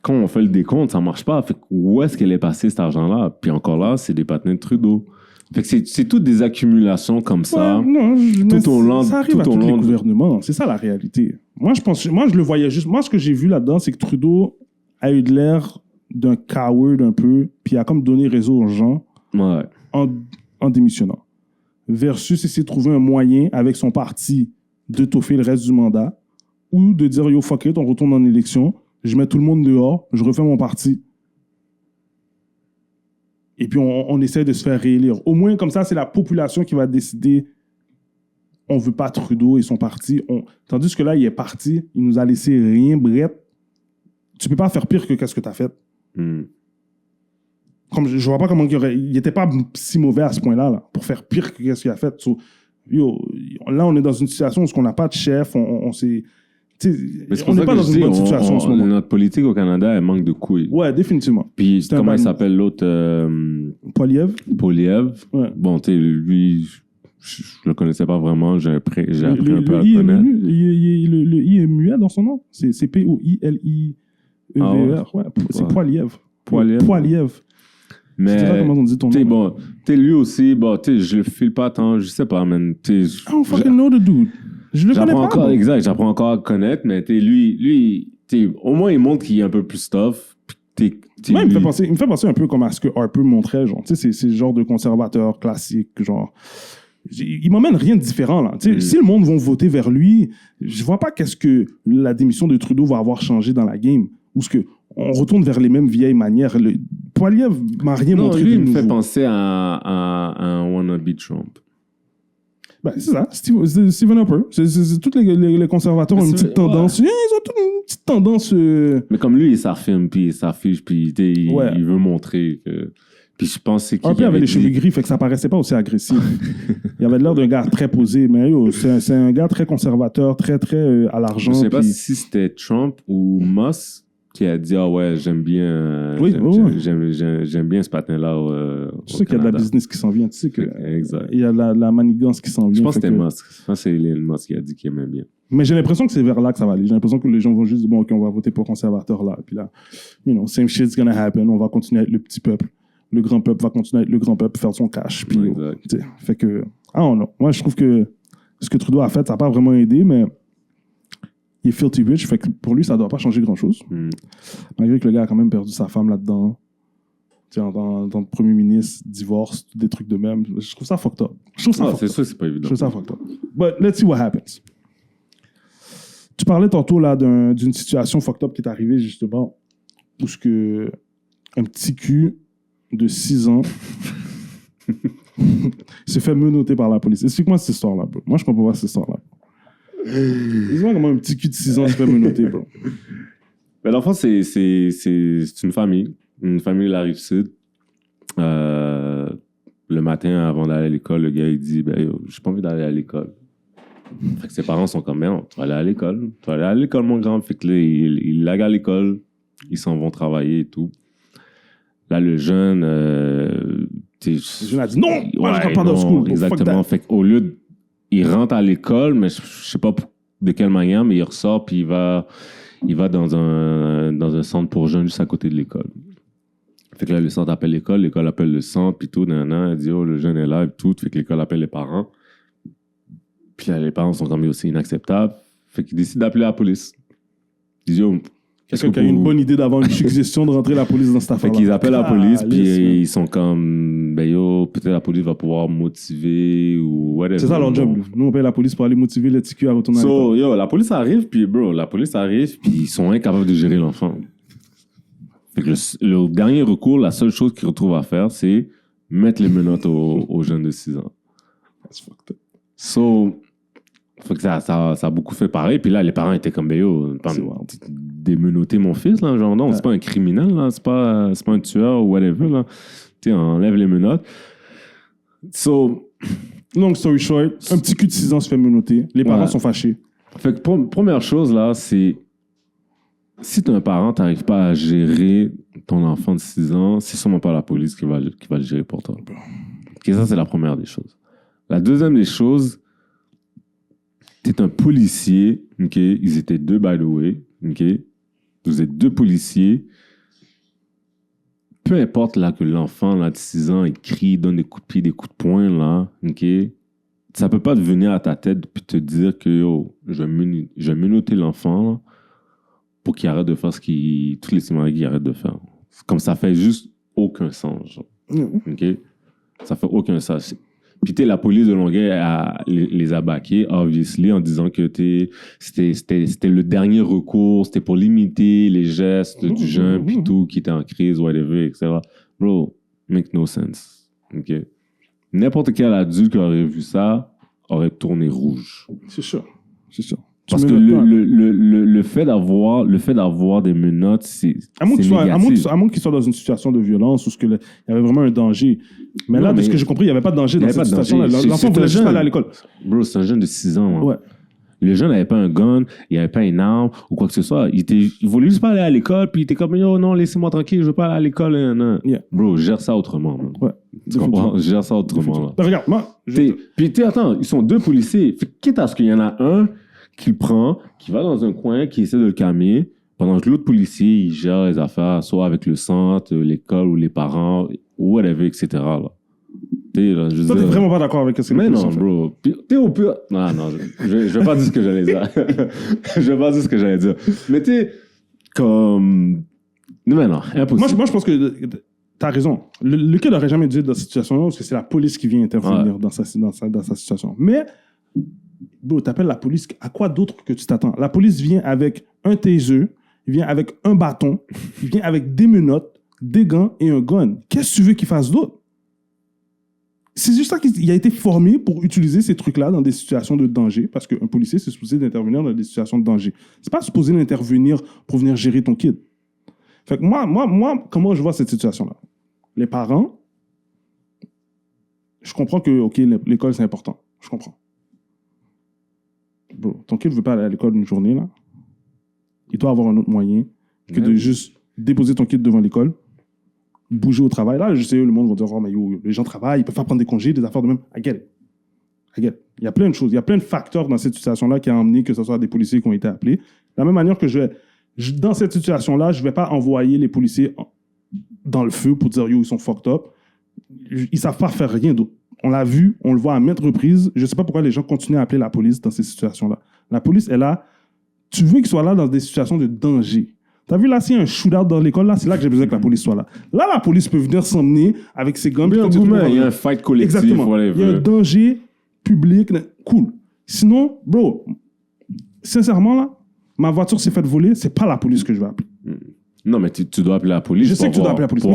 quand on fait le décompte, ça marche pas. Fait que où est-ce qu'elle est passée cet argent-là? Puis encore là, c'est des patins de Trudeau. Fait que c'est toutes des accumulations comme ça. Non, ça arrive à tous les long gouvernements. C'est ça la réalité. Moi, je le voyais juste. Moi, ce que j'ai vu là-dedans, c'est que Trudeau a eu de l'air d'un coward un peu, puis il a comme donné réseau aux gens en démissionnant. Versus essayer de trouver un moyen avec son parti de toffer le reste du mandat ou de dire yo, fuck it, on retourne en élection. Je mets tout le monde dehors, je refais mon parti. Et puis, on essaie de se faire réélire. Au moins, comme ça, c'est la population qui va décider on veut pas Trudeau et son parti. Tandis que là, il est parti, il nous a laissé rien, bref. Tu peux pas faire pire que qu'est-ce que tu as fait. Comme, je vois pas comment il était pas si mauvais à ce point-là, là, pour faire pire que qu'est-ce qu'il a fait. So, là, on est dans une situation où on n'a pas de chef, on s'est... on n'est pas dans une bonne situation en ce moment. Notre politique au Canada, elle manque de couilles. Ouais, définitivement. Puis comment il s'appelle l'autre? Poiliev. Ouais. Bon, tu sais, lui, je le connaissais pas vraiment. J'ai appris un peu à le connaître. Le I est muet dans son nom. C'est P-O-I-L-I-E-V-E-R. Ouais, c'est Poiliev. Poiliev. Mais, je sais pas comment on dit ton nom. Bon, lui aussi, bon, je le file pas tant, je sais pas, man. I don't fucking know the dude. Je le connais pas. J'apprends encore à le connaître, mais lui, au moins, il montre qu'il est un peu plus tough. Moi, il me fait penser un peu comme à ce que Harper montrait, genre. C'est ce genre de conservateur classique, genre. Il m'emmène rien de différent, là. Si le monde va voter vers lui, je vois pas qu'est-ce que la démission de Trudeau va avoir changé dans la game. Ou ce que on retourne vers les mêmes vieilles manières. Poiliev m'a rien montré. Lui, il me fait penser à un wannabe Trump. Ben, c'est ça, Stephen Harper. Tous les conservateurs ont une petite tendance. Ils ont toute une petite tendance. Mais comme lui, il s'affirme, puis il s'affiche, puis il veut montrer que. Puis je pensais qu'il Harper avait les cheveux gris, fait que ça paraissait pas aussi agressif. Il avait l'air d'un gars très posé, mais c'est un gars très conservateur, très à l'argent. Je sais pas si c'était Trump ou Musk qui a dit, ah ouais, j'aime bien, Oui, j'aime bien ce patin-là. Tu sais qu'il y a de la business qui s'en vient. Tu sais Exact. qu'il y a la manigance qui s'en vient. Je pense que Fait c'était Musk. Je pense que c'est Elon Musk qui a dit qu'il aimait bien. Mais j'ai l'impression que c'est vers là que ça va aller. J'ai l'impression que les gens vont juste dire, bon, OK, on va voter pour conservateur là. Puis là, same shit's gonna happen. On va continuer à être le petit peuple. Le grand peuple va continuer à être le grand peuple, faire son cash. Puis, Exact. Fait que, non. Moi, je trouve que ce que Trudeau a fait, ça n'a pas vraiment aidé, mais il est filthy rich. Fait que pour lui, ça ne doit pas changer grand-chose. Malgré que le gars a quand même perdu sa femme là-dedans. Dans le premier ministre, divorce, des trucs de même. Je trouve ça fucked up. C'est sûr, c'est pas évident. Je trouve ça fucked up. But let's see what happens. Tu parlais tantôt là d'une situation fucked up qui est arrivée justement où ce que un petit cul de 6 ans s'est fait menotter par la police. Explique-moi cette histoire-là, bro. Moi, je comprends pas cette histoire-là. Dis-moi comment un petit cul de 6 ans se fait menotter, bro. Mais l'enfant, c'est une famille de la Rive-Sud. Le matin, avant d'aller à l'école, le gars, il dit, j'ai pas envie d'aller à l'école. Fait que ses parents sont comme, non, tu vas aller à l'école. Tu vas aller à l'école, mon grand. Fait que là, il lague à l'école. Ils s'en vont travailler et tout. Là, le jeune... le jeune a dit, non, moi, je rentre pas dans le school. Exactement. Fait qu'au lieu il rentre à l'école, mais je sais pas de quelle manière, mais il ressort, puis il va dans un centre pour jeunes juste à côté de l'école. Fait que là, le centre appelle l'école appelle le centre, puis tout, il dit, oh, le jeune est là, et tout. Fait que l'école appelle les parents. Puis là, les parents sont comme aussi inacceptables. Fait qu'ils décident d'appeler la police. Ils disent, quelqu'un qui a une bonne idée d'avoir une suggestion de rentrer la police dans cette affaire-là. Fait qu'ils appellent la police, puis ils sont comme, peut-être la police va pouvoir motiver ou whatever. C'est ça leur job. Nous, on paye la police pour aller motiver les TQ à retourner à l'école. La police arrive, puis ils sont incapables de gérer l'enfant. Fait que le dernier recours, la seule chose qu'ils retrouvent à faire, c'est mettre les menottes aux jeunes de 6 ans. That's fucked up. Fait que ça a beaucoup fait pareil. Puis là, les parents étaient comme, démenoter mon fils, là. Genre, non, c'est pas un criminel, là. C'est pas un tueur ou whatever, là. Tu enlève les menottes. Long story short, un petit cul de 6 ans se fait menotter. Les parents sont fâchés. Fait que première chose, là, c'est si t'es un parent, t'arrives pas à gérer ton enfant de 6 ans, c'est sûrement pas la police qui va le gérer pour toi. Et ça, c'est la première des choses. La deuxième des choses, t'es un policier, OK? Ils étaient 2, by the way, OK? Vous êtes 2 policiers. Peu importe, là, que l'enfant, là, de 6 ans, il crie, donne des coups de pied, des coups de poing, là, OK? Ça peut pas te venir à ta tête puis te dire que, je vais menotter l'enfant, là, pour qu'il arrête de faire tous les Somalis qu'il arrête de faire. Comme ça fait juste aucun sens, genre. OK? Ça fait aucun sens. Puis la police de Longueuil les a baqués, obviously, en disant que c'était le dernier recours, c'était pour limiter les gestes du jeune, puis tout, qui était en crise, whatever, etc. Bro, make no sense. OK? N'importe quel adulte qui aurait vu ça aurait tourné rouge. C'est sûr. Parce que le fait d'avoir des menottes, c'est négatif. À moins qu'il soit dans une situation de violence où il y avait vraiment un danger. Mais là, de ce que j'ai compris, il n'y avait pas de danger dans cette situation-là. L'enfant voulait juste aller à l'école. Bro, c'est un jeune de 6 ans. Hein. Ouais. Le jeune n'avait pas un gun, il n'avait pas une arme ou quoi que ce soit. Il voulait juste pas aller à l'école, puis il était comme, yo, non, laissez-moi tranquille, je veux pas aller à l'école. Non. Yeah. Bro, gère ça autrement. Man. Ouais. Tu comprends? Gère ça autrement. Là. Ben, regarde, moi... Attends, ils sont 2 policiers. Quitte à ce qu'il y en a un qui le prend, qui va dans un coin, qui essaie de le calmer, pendant que l'autre policier, il gère les affaires, soit avec le centre, l'école ou les parents, ou whatever, etc. Là. Toi, t'es vraiment pas d'accord avec ce que mais non, bro. T'es au pire... Non, je vais pas dire ce que j'allais dire. Je vais pas dire ce que j'allais dire. Mais t'es comme... Mais non, impossible. Moi, je pense que t'as raison. Le kid n'aurait jamais dû être dans cette situation-là parce que c'est la police qui vient intervenir dans sa situation. Mais, bro, t'appelles la police. À quoi d'autre que tu t'attends? La police vient avec un taser, il vient avec un bâton, il vient avec des menottes, des gants et un gun. Qu'est-ce que tu veux qu'il fasse d'autre? C'est juste ça qu'il a été formé pour utiliser ces trucs-là dans des situations de danger, parce qu'un policier, c'est supposé d'intervenir dans des situations de danger. C'est pas supposé d'intervenir pour venir gérer ton kid. Fait que moi, comment je vois cette situation-là? Les parents, je comprends que, OK, l'école, c'est important. Je comprends. Bro, ton kid ne veut pas aller à l'école une journée, là. Il doit avoir un autre moyen que de juste déposer ton kit devant l'école, bouger au travail. Là, je sais, le monde va dire, oh, mais yo, les gens travaillent, ils peuvent pas prendre des congés, des affaires de même. I get it. Il y a plein de choses, il y a plein de facteurs dans cette situation-là qui ont amené que ce soit des policiers qui ont été appelés. De la même manière que dans cette situation-là, je vais pas envoyer les policiers dans le feu pour dire, yo, ils sont fucked up. Ils savent pas faire rien d'autre. On l'a vu, on le voit à maintes reprises. Je sais pas pourquoi les gens continuent à appeler la police dans ces situations-là. La police est là. Tu veux qu'ils soient là dans des situations de danger. T'as vu là, s'il y a un shootout dans l'école, là, c'est là que j'ai besoin que la police soit là. Là, la police peut venir s'emmener avec ses guns. Il y a un fight collectif. Exactement. Whatever. Il y a un danger public. Cool. Sinon, bro, sincèrement, là, ma voiture s'est faite voler, c'est pas la police que je vais appeler. Non, mais tu dois appeler la police. Je sais que tu dois appeler la police.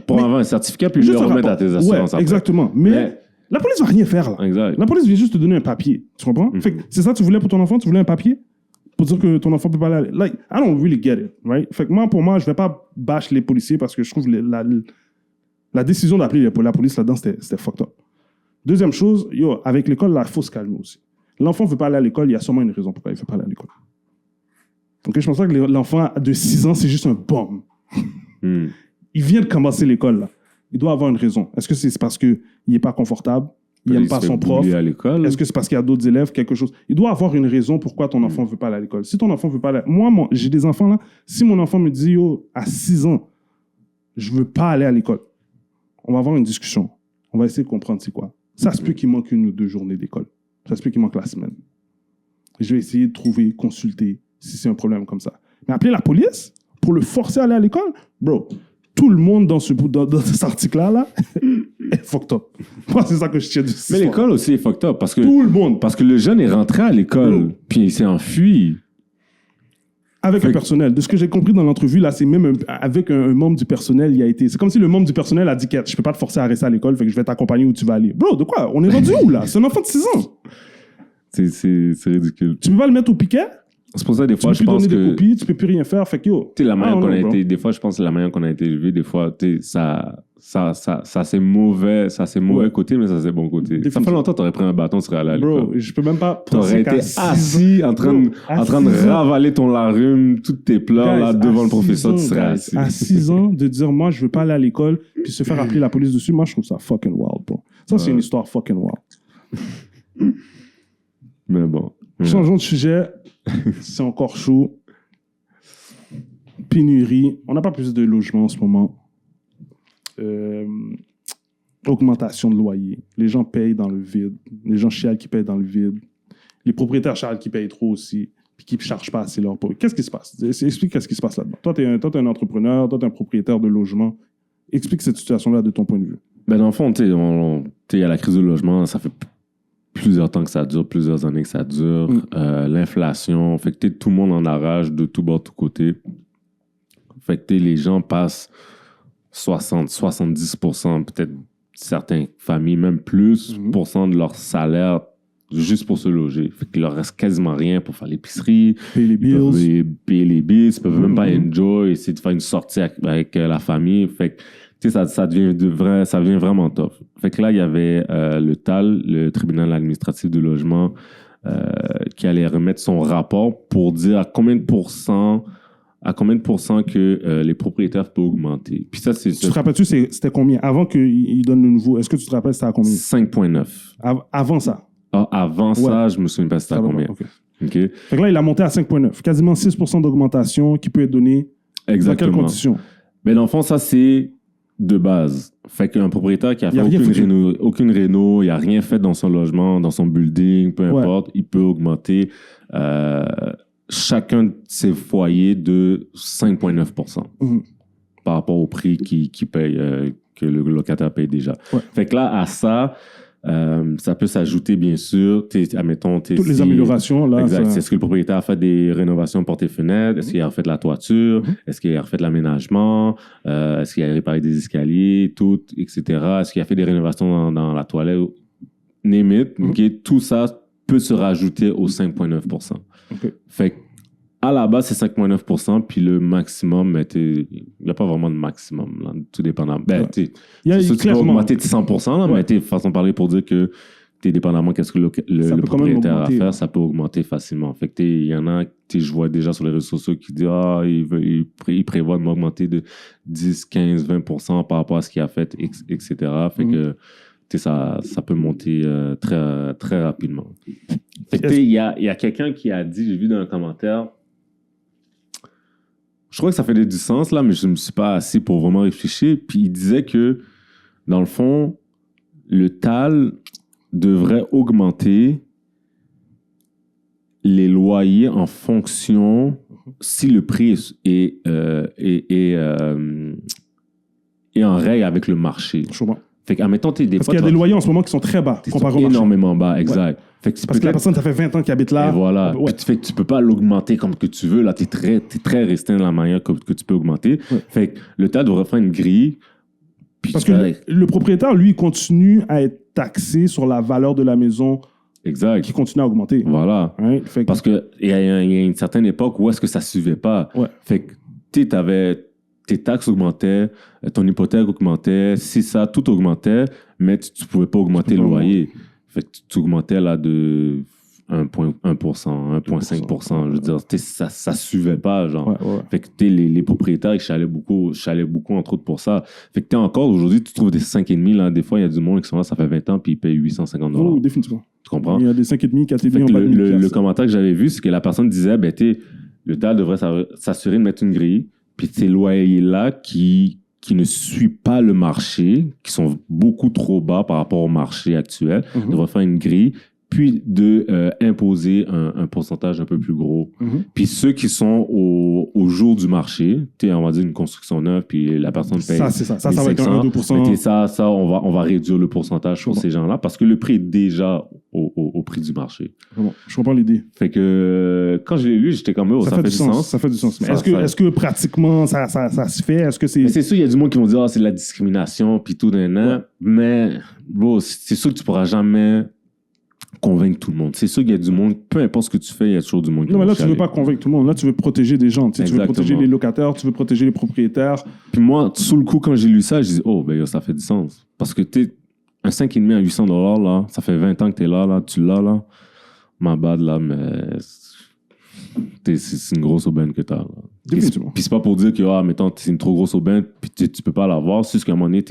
Pour avoir un certificat, puis le remettre à tes assurances. Ouais, exactement. Mais la police va rien faire, là. Exact. La police vient juste te donner un papier. Tu comprends? Fait que c'est ça que tu voulais pour ton enfant? Tu voulais un papier? Pour dire que ton enfant peut pas aller. Like, I don't really get it, right? Fait que pour moi, je vais pas bâcher les policiers parce que je trouve la décision d'appeler la police là-dedans, c'était fucked up. Deuxième chose, avec l'école, là, il faut se calmer aussi. L'enfant veut pas aller à l'école, il y a sûrement une raison pourquoi il veut pas aller à l'école. Donc, je pense pas que l'enfant de 6 ans, c'est juste un bombe. Il vient de commencer l'école, là. Il doit avoir une raison. Est-ce que c'est parce qu'il n'est pas confortable? Il n'aime pas son prof? Est-ce que c'est parce qu'il y a d'autres élèves? Quelque chose? Il doit avoir une raison pourquoi ton enfant ne veut pas aller à l'école. Si ton enfant ne veut pas aller... Moi, j'ai des enfants, là. Si mon enfant me dit, yo, à 6 ans, je ne veux pas aller à l'école, on va avoir une discussion. On va essayer de comprendre c'est quoi. Ça se peut qu'il manque 1 ou 2 journées d'école. Ça se peut qu'il manque la semaine. Je vais essayer de trouver, consulter, si c'est un problème comme ça. Mais appeler la police pour le forcer à aller à l'école, bro, tout le monde dans cet article-là est fucked up. Moi, c'est ça que je tiens de Mais l'école aussi est fucked up parce que tout le monde. Parce que le jeune est rentré à l'école, puis il s'est enfui. Avec un personnel. De ce que j'ai compris dans l'entrevue, là, c'est même avec un membre du personnel, il a été... C'est comme si le membre du personnel a dit que je peux pas te forcer à rester à l'école, fait que je vais t'accompagner où tu vas aller. Bro, de quoi? On est rendu où, là? C'est un enfant de 6 ans. C'est ridicule. Tu peux pas le mettre au piquet? C'est pour ça que des fois, je pense que... Tu peux plus donner des copies, tu peux plus rien faire, fait que yo... Tu sais, la manière qu'on a été... Des fois, je pense que la manière qu'on a été élevé, des fois, tu sais, ça c'est mauvais côté, mais ça c'est bon côté. Ça fait longtemps que t'aurais pris un bâton, tu serais allé à l'école. Bro, je peux même pas... T'aurais été assis en train de ravaler ton larume, toutes tes pleurs, là, devant le professeur, tu serais assis. À 6 ans, de dire, moi, je veux pas aller à l'école, puis se faire appeler la police dessus, moi, je trouve ça fucking wild, bro. Ça, c'est une histoire fucking wild. Mais bon. Changeons de sujet. C'est encore chaud. Pénurie. On n'a pas plus de logements en ce moment. Augmentation de loyer. Les gens payent dans le vide. Les gens chialent qui payent dans le vide. Les propriétaires chialent qui payent trop aussi, puis qui ne chargent pas assez leur Qu'est-ce qui se passe? Explique qu'est-ce qui se passe là-dedans. Toi, tu es un entrepreneur, toi, tu es un propriétaire de logement. Explique cette situation-là de ton point de vue. Ben, dans le fond, il y a la crise du logement, ça fait plusieurs temps que ça dure, plusieurs années que ça dure. L'inflation, fait que tout le monde en arrache de tout bord, de tous côtés. Fait que les gens passent 70%, peut-être certaines familles, même plus, % de leur salaire juste pour se loger. Fait qu'il leur reste quasiment rien pour faire l'épicerie. Payer les bills. Payer les bills. Ils peuvent même pas enjoy, essayer de faire une sortie avec la famille. Fait que, tu sais, ça devient vraiment tough. Fait que là, il y avait le TAL, le tribunal administratif du logement, qui allait remettre son rapport pour dire à combien de pourcents que les propriétaires peuvent augmenter. Puis ça, tu te rappelles-tu, c'était combien? Avant qu'ils donnent le nouveau, est-ce que tu te rappelles, c'était à combien? 5,9. Avant ça? Avant ça, je me souviens pas c'était à combien. Okay. Okay. Fait que là, il a monté à 5,9. Quasiment 6% d'augmentation qui peut être donnée. Exactement. Dans quelles conditions? Mais dans le fond, ça, c'est de base. Fait qu'un propriétaire qui a fait aucune réno, il n'a rien fait dans son logement, dans son building, peu importe, il peut augmenter chacun de ses foyers de 5,9% par rapport au prix qu'il paye, que le locataire paye déjà. Ouais. Fait que là, à ça, ça peut s'ajouter, bien sûr, admettons... Toutes les améliorations, là. Exact. Est-ce que le propriétaire a fait des rénovations portes et fenêtres? Est-ce qu'il a refait de la toiture? Est-ce qu'il a refait de l'aménagement? Est-ce qu'il a réparé des escaliers? Tout, etc. Est-ce qu'il a fait des rénovations dans la toilette? Name it. Okay? Tout ça peut se rajouter aux 5,9%. Okay. Fait à la base, c'est 5,9%, puis le maximum, il n'y a pas vraiment de maximum, là, tout dépendant. Ben, tu peux augmenter de 100%, là, mais façon de parler pour dire que dépendamment qu'est-ce que Ça le peut quand même propriétaire a à augmenter, faire, ouais. ça peut augmenter facilement. Fait que il y en a, je vois déjà sur les réseaux sociaux qui disent il prévoit de m'augmenter de 10, 15, 20% par rapport à ce qu'il a fait, etc. Fait que ça peut monter très, très rapidement. Fait que il y a quelqu'un qui a dit, j'ai vu dans un commentaire, je crois que ça fait du sens là, mais je ne me suis pas assis pour vraiment réfléchir. Puis il disait que, dans le fond, le TAL devrait augmenter les loyers en fonction si le prix est en règle avec le marché. Je comprends. Fait qu'admettons, des Parce fois, qu'il y a des loyers en ce moment qui sont très bas comparé au marché. énormément bas, exact. Fait que Parce que la personne, ça fait 20 ans qu'elle habite là. et voilà. Ouais. Puis tu peux pas l'augmenter comme que tu veux. Là, t'es très restreint dans la manière que tu peux augmenter. Ouais. Fait que le TAL devrait faire une grille. Puis Parce tu que vas- le propriétaire, lui, continue à être taxé sur la valeur de la maison Exact. qui continue à augmenter. Voilà. Right? Fait que- Parce qu'il y a une certaine époque où est-ce que ça suivait pas. Ouais. Fait que tu avais tes taxes augmentaient, ton hypothèque augmentait, si ça, tout augmentait, mais tu pouvais pas augmenter le loyer. Fait que tu augmentais là de 1%, 1,5%. Je veux dire, ça suivait pas, genre. Ouais. Fait que les propriétaires, ils chalaient beaucoup, entre autres pour ça. Fait que encore aujourd'hui, tu trouves des 5,5 là. Des fois, il y a du monde qui sont là, ça fait 20 ans, puis ils payent 850 $. Oh, définitivement. Tu comprends? Il y a des 5,5, 4,5 Fait en que bas de 1000 le piastres. commentaire que j'avais vu, c'est que la personne disait, le TAL devrait s'assurer de mettre une grille, puis ces loyers-là qui ne suivent pas le marché, qui sont beaucoup trop bas par rapport au marché actuel, devrait faire une grille, puis de imposer un pourcentage un peu plus gros. Puis ceux qui sont au jour du marché, on va dire une construction neuve, puis la personne paye Ça, c'est ça. Ça va être un 2%. mais ça, on va réduire le pourcentage sur ces gens-là, parce que le prix est déjà au prix du marché. Vraiment, je comprends l'idée. Fait que quand je l'ai lu, j'étais comme, ça fait du sens. Ça fait du sens. Mais Ça- est-ce que pratiquement ça se fait? Est-ce que c'est. Mais c'est sûr, il y a du monde qui vont dire, c'est de la discrimination, puis tout d'un an. Ouais. Mais, bro, c'est sûr que tu pourras jamais convaincre tout le monde. C'est sûr qu'il y a du monde, peu importe ce que tu fais, il y a toujours du monde qui Non, mais va là, tu veux chialer. pas convaincre tout le monde. Là, tu veux protéger des gens. Tu sais, tu veux Exactement. protéger les locataires, tu veux protéger les propriétaires. Puis moi, sous le coup, quand j'ai lu ça, je dis, yo, ça fait du sens. Parce que un 5,5 à 800 $, là, ça fait 20 ans que t'es là, tu l'as, là. Ma bad, là, mais c'est une grosse aubaine que t'as. Là. Définitivement. Puis c'est pas pour dire que, mettons, c'est une trop grosse aubaine, puis tu peux pas l'avoir. C'est juste qu'à un moment donné,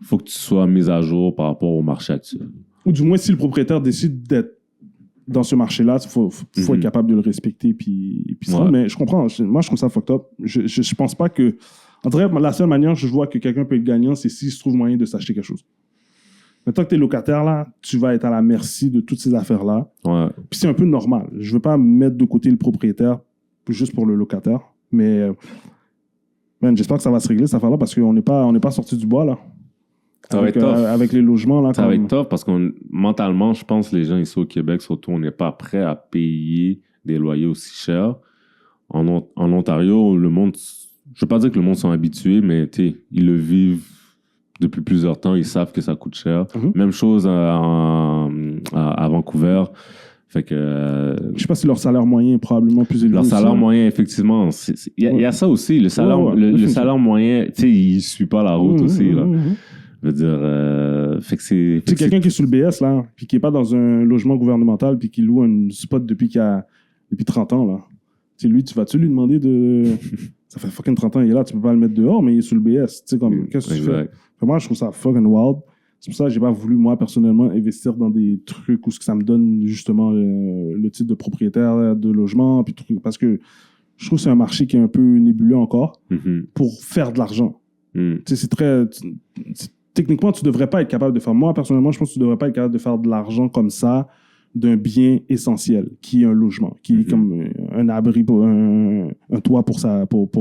faut que tu sois mis à jour par rapport au marché actuel. Ou du moins, si le propriétaire décide d'être dans ce marché-là, il faut être capable de le respecter. Puis ça, Ouais. mais je comprends. Moi, je trouve ça fucked up. Je pense pas que. En vrai, la seule manière que je vois que quelqu'un peut être gagnant, c'est s'il se trouve moyen de s'acheter quelque chose. Maintenant que tu es locataire, là, tu vas être à la merci de toutes ces affaires-là. Ouais. Puis c'est un peu normal. Je veux pas mettre de côté le propriétaire juste pour le locataire. Mais j'espère que ça va se régler, cette affaire-là, parce qu'on n'est pas sorti du bois, là. Ça va être tough. Avec les logements, là. Ça va être tough parce que mentalement, je pense que les gens ici au Québec, surtout, on n'est pas prêts à payer des loyers aussi chers. En Ontario, le monde, je ne veux pas dire que le monde sont habitués, mais ils le vivent depuis plusieurs temps. Ils savent que ça coûte cher. Même chose à Vancouver. Fait que, Je sais pas si leur salaire moyen est probablement plus élevé. leur aussi, salaire hein. moyen, effectivement, il y a ça aussi. Le salaire, Ouais, le salaire moyen, il ne suit pas la route aussi. Là. Mhm. Je veux dire, fait que c'est... C'est quelqu'un qui est sous le BS, là, puis qui n'est pas dans un logement gouvernemental, puis qui loue un spot depuis 30 ans, là. Tu sais, lui, vas-tu lui demander de... Ça fait fucking 30 ans, il est là, tu peux pas le mettre dehors, mais il est sous le BS. Tu sais, comme, qu'est-ce que tu fais? Exact. Fait, moi, je trouve ça fucking wild. C'est pour ça que j'ai pas voulu, moi, personnellement, investir dans des trucs où ça me donne, justement, le titre de propriétaire de logement, puis parce que je trouve que c'est un marché qui est un peu nébuleux encore Mhm. pour faire de l'argent. Mhm. Tu sais, c'est très... Techniquement, tu devrais pas être capable de faire... Moi, personnellement, je pense que tu devrais pas être capable de faire de l'argent comme ça d'un bien essentiel, qui est un logement, qui est comme un abri, un toit pour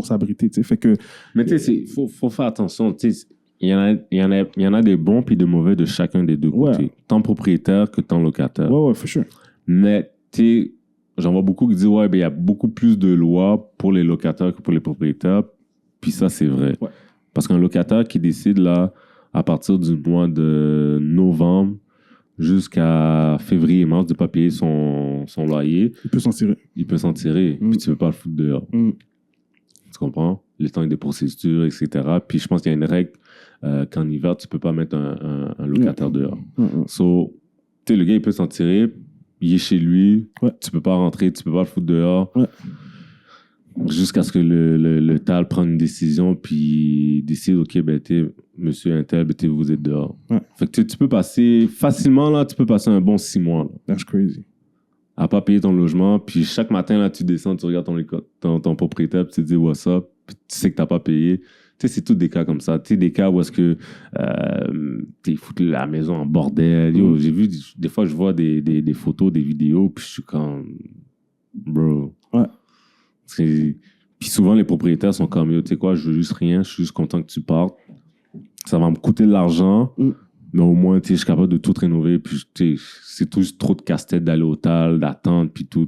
s'abriter. Tu sais. Fait que... Mais tu sais, faut faire attention. Tu sais, il y en a des bons puis des mauvais de chacun des deux côtés. Ouais. Tant propriétaire que tant locataire. Ouais, for sure. Mais tu sais, j'en vois beaucoup qui disent, ouais, il y a beaucoup plus de lois pour les locataires que pour les propriétaires. Puis ça, c'est vrai. Ouais. Parce qu'un locataire qui décide, là, à partir du mois de novembre jusqu'à février-mars de ne pas payer son loyer, Il peut s'en tirer. il peut s'en tirer. Puis tu ne peux pas le foutre dehors. Tu comprends? Le temps des procédures, etc. Puis je pense qu'il y a une règle qu'en hiver, tu ne peux pas mettre un locataire dehors. So, sais, le gars, il peut s'en tirer, il est chez lui, Ouais. tu peux pas rentrer, tu peux pas le foutre dehors. Ouais. Jusqu'à ce que le TAL prenne une décision, puis décide, OK, ben, monsieur Intel, ben, vous êtes dehors. Ouais. Fait que tu peux passer, facilement, là, tu peux passer un bon 6 mois, là, That's crazy. à pas payer ton logement, puis chaque matin, là, tu descends, tu regardes ton propriétaire, puis tu te dis, what's up, puis tu sais que t'as pas payé. Tu sais, c'est tous des cas comme ça. Tu sais, des cas où est-ce que ils foutent la maison en bordel. Yo, j'ai vu, des fois, je vois des photos, des vidéos, puis je suis comme, bro. Ouais. Puis souvent, les propriétaires sont comme, yo, tu sais quoi, je veux juste rien, je suis juste content que tu partes. Ça va me coûter de l'argent, mais au moins, tu sais, je suis capable de tout rénover, puis tu sais, c'est tout juste trop de casse-tête d'aller au TAL, d'attendre, puis tout.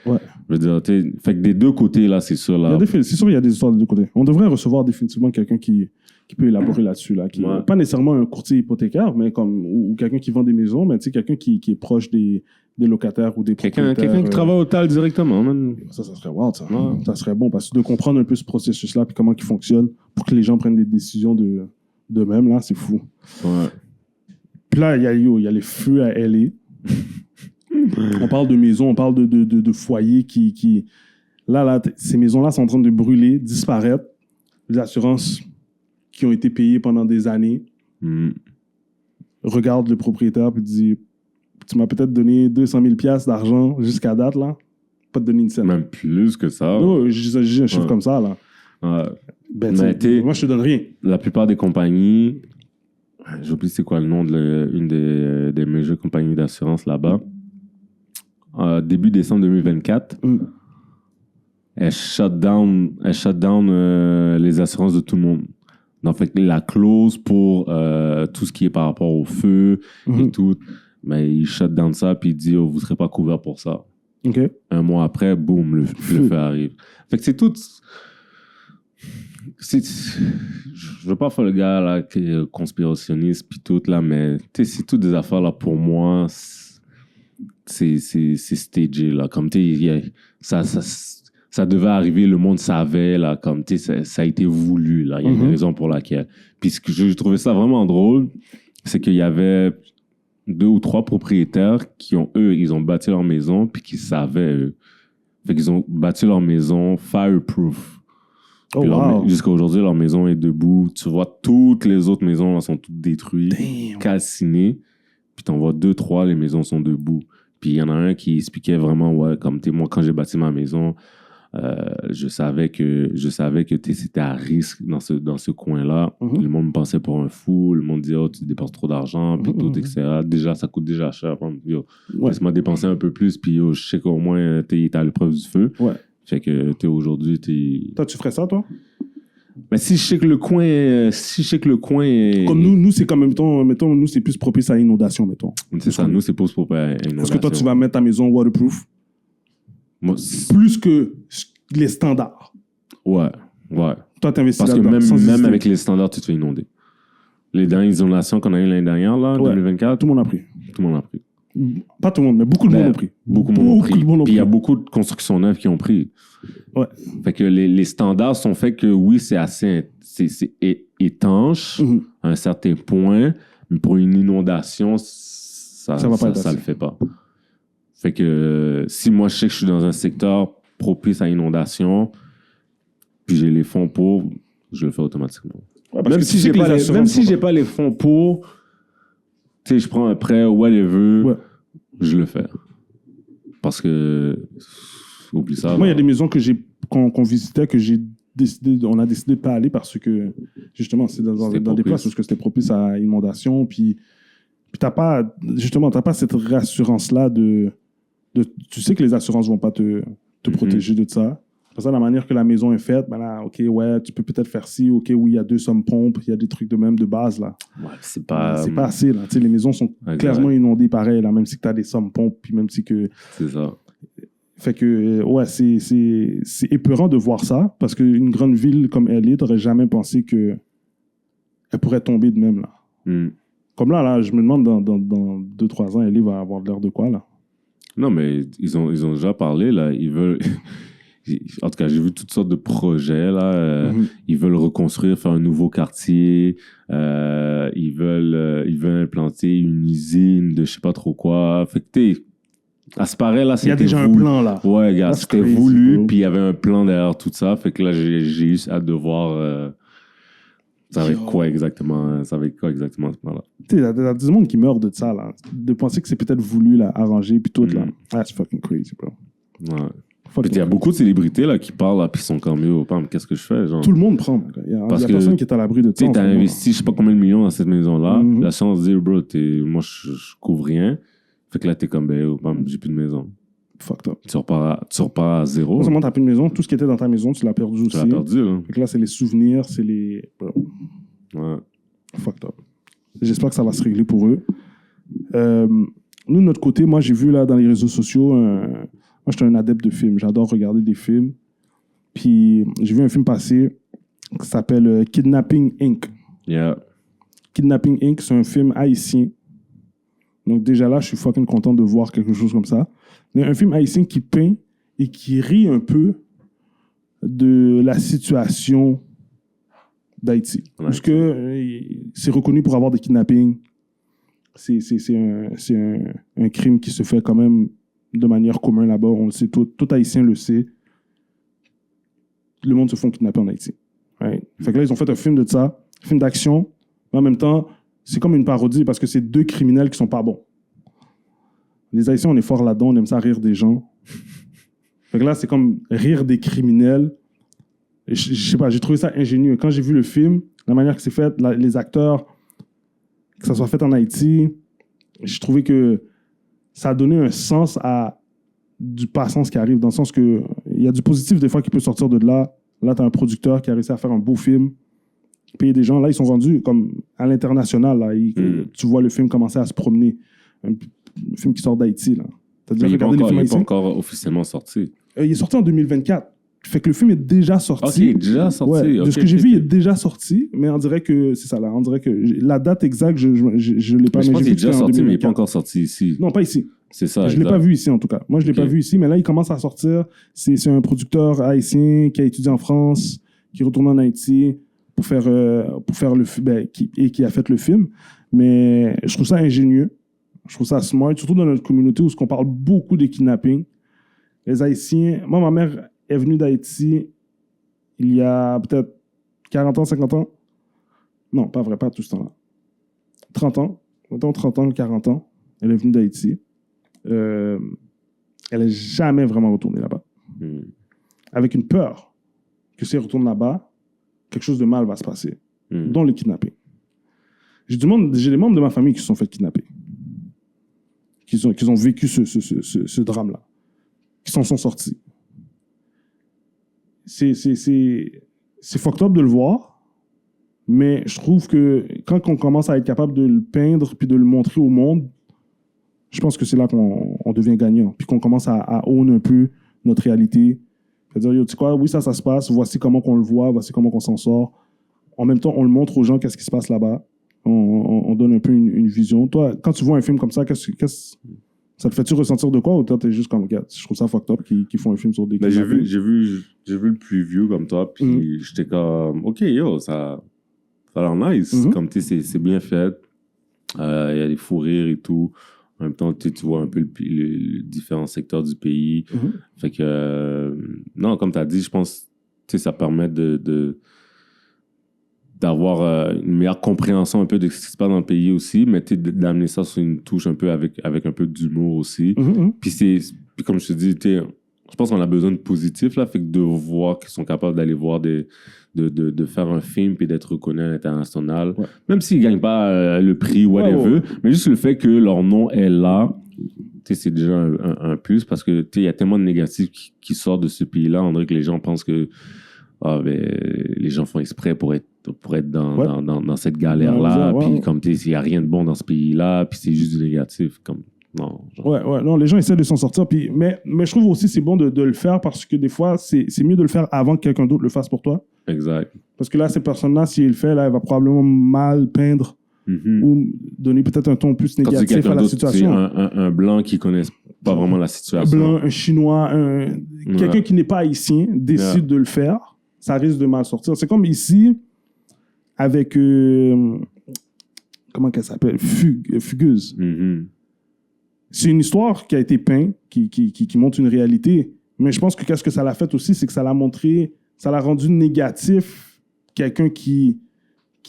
Ouais. Je veux dire, tu sais, fait que des deux côtés, là, c'est ça, là. C'est sûr, il y a des histoires de deux côtés. On devrait recevoir définitivement quelqu'un qui peut élaborer là-dessus. Là, Ouais. Pas nécessairement un courtier hypothécaire, mais ou quelqu'un qui vend des maisons, mais tu sais, quelqu'un qui est proche des locataires ou des propriétaires. Quelqu'un qui travaille au TAL directement, man. Ça serait wild, ça. Ouais. Ça serait bon, parce que de comprendre un peu ce processus-là, puis comment il fonctionne, pour que les gens prennent des décisions d'eux-mêmes, là, c'est fou. Ouais. Puis là, il y a les feux à L.A. On parle de maisons, on parle de foyers qui... Là, ces maisons-là sont en train de brûler, disparaître. Les assurances qui ont été payées pendant des années regardent le propriétaire et dit, tu m'as peut-être donné 200 000 $ d'argent jusqu'à date, là. Pas te donner une scène. Même plus que ça. Non, j'ai un chiffre Ouais. comme ça, là. Ouais. Ben, Mais tu sais, t'es- moi, je te donne rien. La plupart des compagnies, j'oublie c'est quoi le nom de une des majeures compagnies d'assurance là-bas. Début décembre 2024, elle shut down les assurances de tout le monde. Donc, fait que la clause pour tout ce qui est par rapport au feu et tout, mais il shut down ça puis il dit oh, vous serez pas couvert pour ça. OK. Un mois après, boum, le feu arrive. Fait que c'est tout. Je veux pas faire le gars là, qui est conspirationniste puis tout là, mais c'est toutes des affaires là pour moi. C'est stagé là. Comme ça devait arriver, le monde savait là. Comme ça a été voulu là. Il y a une raison pour laquelle. Puis ce que je trouvais ça vraiment drôle, c'est qu'il y avait 2 ou 3 propriétaires ils ont bâti leur maison puis qui savaient eux. Fait qu'ils ont bâti leur maison fireproof. Oh, Puis wow. jusqu'à aujourd'hui, leur maison est debout. Tu vois, toutes les autres maisons là, sont toutes détruites, Damn. calcinées. Puis t'en vois 2, 3, les maisons sont debout. Puis il y en a un qui expliquait vraiment, ouais, comme moi, quand j'ai bâti ma maison, je savais que c'était à risque dans ce coin-là. Le monde me pensait pour un fou. Le monde disait, oh, tu dépenses trop d'argent, puis tout, etc. Déjà, ça coûte déjà cher. Yo, Ouais. laisse-moi dépenser un peu plus, puis yo, je sais qu'au moins, t'as l'épreuve du feu. Ouais. Fait que aujourd'hui, Toi, tu ferais ça, toi? Mais si je sais que le coin est... Comme nous, c'est comme, mettons, nous, c'est plus propice à l'inondation, mettons. C'est ça, nous, c'est pour inondation. Est-ce que toi, tu vas mettre ta maison waterproof Moi, plus que les standards? ouais. Toi, t'investis Parce que là-dedans, sans même hésiter. avec les standards, tu te fais inonder. Les dernières inondations qu'on a eues l'année dernière, là, Ouais. 2024, Tout le monde a pris. tout le monde a pris. Pas tout le monde, mais beaucoup de monde Ben, ont pris. Beaucoup de monde ont pris. de monde ont Puis il y a pris. beaucoup de constructions neuves qui ont pris. Ouais. Fait que les standards sont faits que oui, c'est assez c'est étanche à un certain point, mais pour une inondation, ça va pas être ça assez. le fait pas. Fait que si moi je sais que je suis dans un secteur propice à inondation, puis j'ai les fonds pour, je le fais automatiquement. Ouais, parce Même que si tu sais j'ai que les pas assurances même si sont j'ai pas les fonds pour, tu sais, je prends un prêt, whatever, Ouais. je le fais. Parce que oublie ça. Moi, il y a là. des maisons qu'on visitait que on a décidé de pas aller parce que, justement, c'est dans C'était des propice. places où c'était propice à inondation. Puis t'as pas cette réassurance-là tu sais que les assurances vont pas te protéger de ça. Pour ça, la manière que la maison est faite, ben là, OK, ouais, tu peux peut-être faire ci, OK, oui, il y a 2 sommes pompes, il y a des trucs de même de base, là. Ouais, c'est pas assez, là. Tu sais, les maisons sont Exact. clairement inondées pareil, là, même si tu as des sommes pompes, puis même si que... c'est ça. Fait que, ouais, c'est épeurant de voir ça, parce qu'une grande ville comme LA, t'aurais jamais pensé que elle pourrait tomber de même, là. Comme là, je me demande, dans 2-3 ans, LA va avoir l'air de quoi, là? Non, mais ils ont déjà parlé, là. Ils veulent En tout cas, j'ai vu toutes sortes de projets, là. Ils veulent reconstruire, faire un nouveau quartier. Ils veulent implanter une usine de je sais pas trop quoi. Fait que, à ce paraît, là, c'était Il y a déjà voulu. un plan, là. Ouais, gars, That's c'était crazy, voulu, bro. puis il y avait un plan derrière tout ça. Fait que là, j'ai juste hâte de voir ça va être quoi exactement ce plan-là. Tu sais, il y a du monde qui meurt de ça, là. De penser que c'est peut-être voulu, là, arrangé, puis tout, là. That's fucking crazy, bro. Ouais. Fucking Il y a beaucoup de célébrités là, qui parlent, là, puis ils sont comme mieux. Qu'est-ce que je fais? Genre? Tout le monde prend, mon gars. Il y a Parce que, personne qui est à l'abri de Tu ça. sais, en t'as ce moment, investi, je sais pas combien de millions dans cette maison-là. Mhm. La chance de dire, bro, moi, je couvre rien. Fait que là, t'es comme, j'ai plus de maison. là. Fucked up. Tu repars à zéro. Non seulement t'as plus de maison, tout ce qui était dans ta maison, tu l'as perdu aussi. Tu l'as perdu, là. Fait que là, c'est les souvenirs, c'est les... Bro, Ouais. fucked up. J'espère que ça va se régler pour eux. Nous, de notre côté, moi, j'ai vu là dans les réseaux sociaux, moi, j'étais un adepte de films. J'adore regarder des films. Puis, j'ai vu un film passer qui s'appelle Kidnapping Inc. Yeah. Kidnapping Inc., c'est un film haïtien. Donc, déjà là, je suis fucking content de voir quelque chose comme ça. Mais un film haïtien qui peint et qui rit un peu de la situation d'Haïti. Ouais. Parce que c'est reconnu pour avoir des kidnappings. C'est un crime qui se fait quand même de manière commune là-bas. On le sait, tout Haïtien le sait. Le monde se font kidnapper en Haïti. Right? Fait que là, ils ont fait un film de ça, un film d'action. Mais en même temps, c'est comme une parodie parce que c'est deux criminels qui sont pas bons. Les Haïtiens, on est fort là-dedans, on aime ça rire des gens. Fait que là, c'est comme rire des criminels. Et je sais pas, j'ai trouvé ça ingénieux. Quand j'ai vu le film, la manière que c'est fait, les acteurs, que ça soit fait en Haïti, j'ai trouvé que ça a donné un sens à du pas-sens qui arrive, dans le sens que il y a du positif des fois qui peut sortir de là. Là, tu as un producteur qui a réussi à faire un beau film, payer des gens. Là, ils sont rendus comme à l'international. Là. Tu vois le film commencer à se promener. Un film qui sort d'Haïti. Là. T'as déjà Mais regardé le film il n'est haïtien? pas encore officiellement sorti. Il est sorti en 2024. Fait que le film est déjà sorti. Ok, il est déjà sorti. Ouais, Ok, de ce que j'ai ok, vu, il ok. est déjà sorti, mais on dirait que c'est ça là. On dirait que la date exacte, je l'ai pas. Mais je pense j'ai qu'il est vu que déjà c'était en sorti, mais il n'est 2024. pas encore sorti ici. Non, pas ici. C'est ça. Je l'ai exact. pas vu ici en tout cas. Moi, je l'ai Ok. pas vu ici, mais là, il commence à sortir. C'est un producteur haïtien qui a étudié en France, qui retourne en Haïti pour faire le qui a fait le film. Mais je trouve ça ingénieux. Je trouve ça smart, surtout dans notre communauté où on parle beaucoup de kidnapping. Les Haïtiens... Moi, ma mère est venue d'Haïti il y a peut-être 40 ans, 50 ans. Non, pas vrai, pas tout ce temps-là. 30 ans. Mettons 30 ans, 40 ans. Elle est venue d'Haïti. Elle n'est jamais vraiment retournée là-bas. Avec une peur que si elle retourne là-bas, quelque chose de mal va se passer, dont le kidnapping. J'ai des membres de ma famille qui se sont fait kidnapper. Qui ont vécu ce drame-là. Qui s'en sont sortis. C'est fucked up de le voir, mais je trouve que quand on commence à être capable de le peindre puis de le montrer au monde, je pense que c'est là qu'on devient gagnant. Puis qu'on commence à own un peu notre réalité. C'est-à-dire, yo, tu sais quoi, oui, ça se passe, voici comment qu'on le voit, voici comment qu'on s'en sort. En même temps, on le montre aux gens qu'est-ce qui se passe là-bas. On donne un peu une vision. Toi, quand tu vois un film comme ça, ça te fait-tu ressentir de quoi ou toi, t'es juste comme, regarde, je trouve ça fucked up qu'ils font un film sur des Mais j'ai kidnappings. vu le preview comme toi, puis j'étais comme, ok, yo, ça a l'air nice. Comme, tu sais, c'est bien fait. Il y a des fous rires et tout. En même temps, tu vois un peu les différents secteurs du pays. Fait que, non, comme tu as dit, je pense que ça permet d'avoir une meilleure compréhension un peu de ce qui se passe dans le pays aussi, mais d'amener ça sur une touche un peu avec un peu d'humour aussi. Puis comme je te dis, je pense qu'on a besoin de positif, là, fait que de voir qu'ils sont capables d'aller voir de faire un film puis d'être reconnus à l'international, même s'ils gagnent pas le prix, whatever, mais juste le fait que leur nom est là, c'est déjà un plus, parce que il y a tellement de négatifs qui sortent de ce pays-là. On dirait que les gens pensent que les gens font exprès pour être dans cette galère-là, puis comme il n'y a rien de bon dans ce pays-là, puis c'est juste du négatif, comme non. Non, les gens essaient de s'en sortir, mais je trouve aussi c'est bon de le faire parce que des fois, c'est mieux de le faire avant que quelqu'un d'autre le fasse pour toi. Exact. Parce que là, cette personne-là, si elle le fait, là, elle va probablement mal peindre ou donner peut-être un ton plus Quand négatif à la situation. Un blanc qui connaît pas vraiment la situation. blanc, un chinois, quelqu'un qui n'est pas haïtien décide de le faire, ça risque de mal sortir. C'est comme ici, avec, comment qu'elle s'appelle? Fugueuse. C'est une histoire qui a été peinte, qui montre une réalité. Mais je pense que qu'est-ce que ça l'a fait aussi, c'est que ça l'a montré, ça l'a rendu négatif quelqu'un qui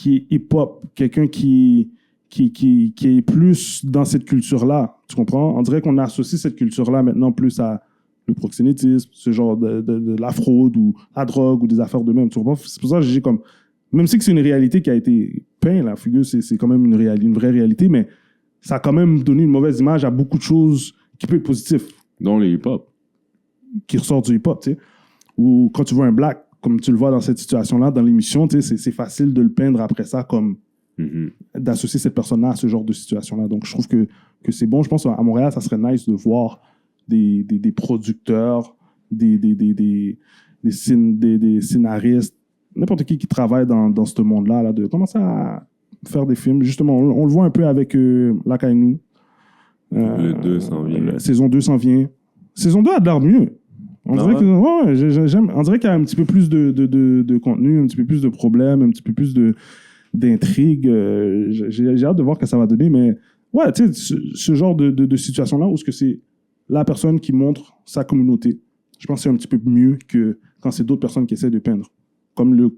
est hip-hop, quelqu'un qui est plus dans cette culture-là. Tu comprends? On dirait qu'on associe cette culture-là maintenant plus à le proxénétisme, ce genre de la fraude ou la drogue ou des affaires de même. Tu comprends? C'est pour ça que j'ai comme... Même si c'est une réalité qui a été peinte, la figure, c'est quand même une vraie réalité, mais ça a quand même donné une mauvaise image à beaucoup de choses qui peuvent être positives. Dans les hip-hop. Qui ressort du hip-hop, tu sais. Ou quand tu vois un black, comme tu le vois dans cette situation-là, dans l'émission, tu sais, c'est facile de le peindre après ça comme d'associer cette personne-là à ce genre de situation-là. Donc, je trouve que c'est bon. Je pense qu'à Montréal, ça serait nice de voir des producteurs, des scénaristes, n'importe qui travaille dans ce monde-là, là, de commencer à faire des films. Justement, on le voit un peu avec Lakaïnou. Le 2 s'en vient. Saison 2 s'en vient. Saison 2 a de l'air mieux. On dirait on dirait qu'il y a un petit peu plus de contenu, un petit peu plus de problèmes, un petit peu plus d'intrigues. J'ai hâte de voir ce que ça va donner, mais ouais, tu sais, ce genre de situation-là où c'est la personne qui montre sa communauté, je pense que c'est un petit peu mieux que quand c'est d'autres personnes qui essaient de peindre. Comme le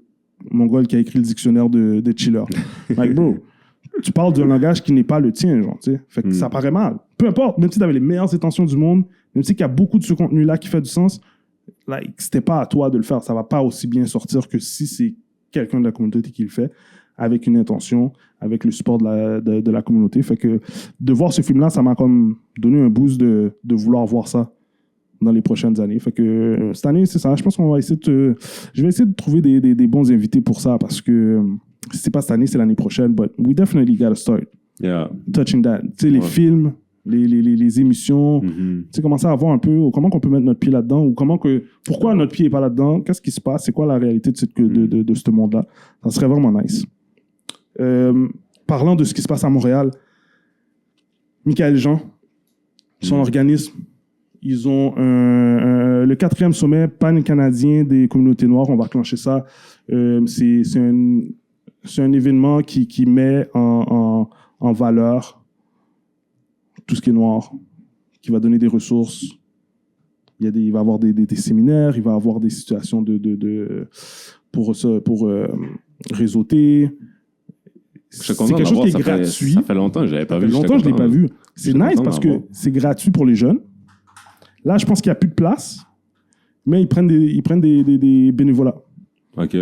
Mongol qui a écrit le dictionnaire des chillers. Like, bro, tu parles d'un langage qui n'est pas le tien, genre, tu sais. Fait que ça paraît mal. Peu importe, même si tu avais les meilleures intentions du monde, même si il y a beaucoup de ce contenu-là qui fait du sens, like, c'était pas à toi de le faire. Ça va pas aussi bien sortir que si c'est quelqu'un de la communauté qui le fait, avec une intention, avec le support de la communauté. Fait que de voir ce film-là, ça m'a comme donné un boost de vouloir voir ça dans les prochaines années. Fait que cette année, c'est ça. Je pense qu'on va essayer je vais essayer de trouver des bons invités pour ça parce que si c'est pas cette année, c'est l'année prochaine. But we definitely gotta start touching that. Tu sais, les films, les émissions, tu sais, commencer à voir un peu comment qu'on peut mettre notre pied là-dedans ou pourquoi notre pied est pas là-dedans, qu'est-ce qui se passe, c'est quoi la réalité de ce monde-là. Ça serait vraiment nice. Parlant de ce qui se passe à Montréal, Michael Jean, son organisme, ils ont le 4e sommet pan-canadien des communautés noires. On va clencher ça. C'est un événement qui met en valeur tout ce qui est noir, qui va donner des ressources. Il va y avoir des séminaires, il va y avoir des situations pour réseauter. C'est quelque chose qui est gratuit. Ça fait longtemps que je l'avais pas vu. Ça fait longtemps que je ne l'ai pas vu. C'est nice parce que c'est gratuit pour les jeunes. Là, je pense qu'il n'y a plus de place, mais ils prennent des bénévolats. OK.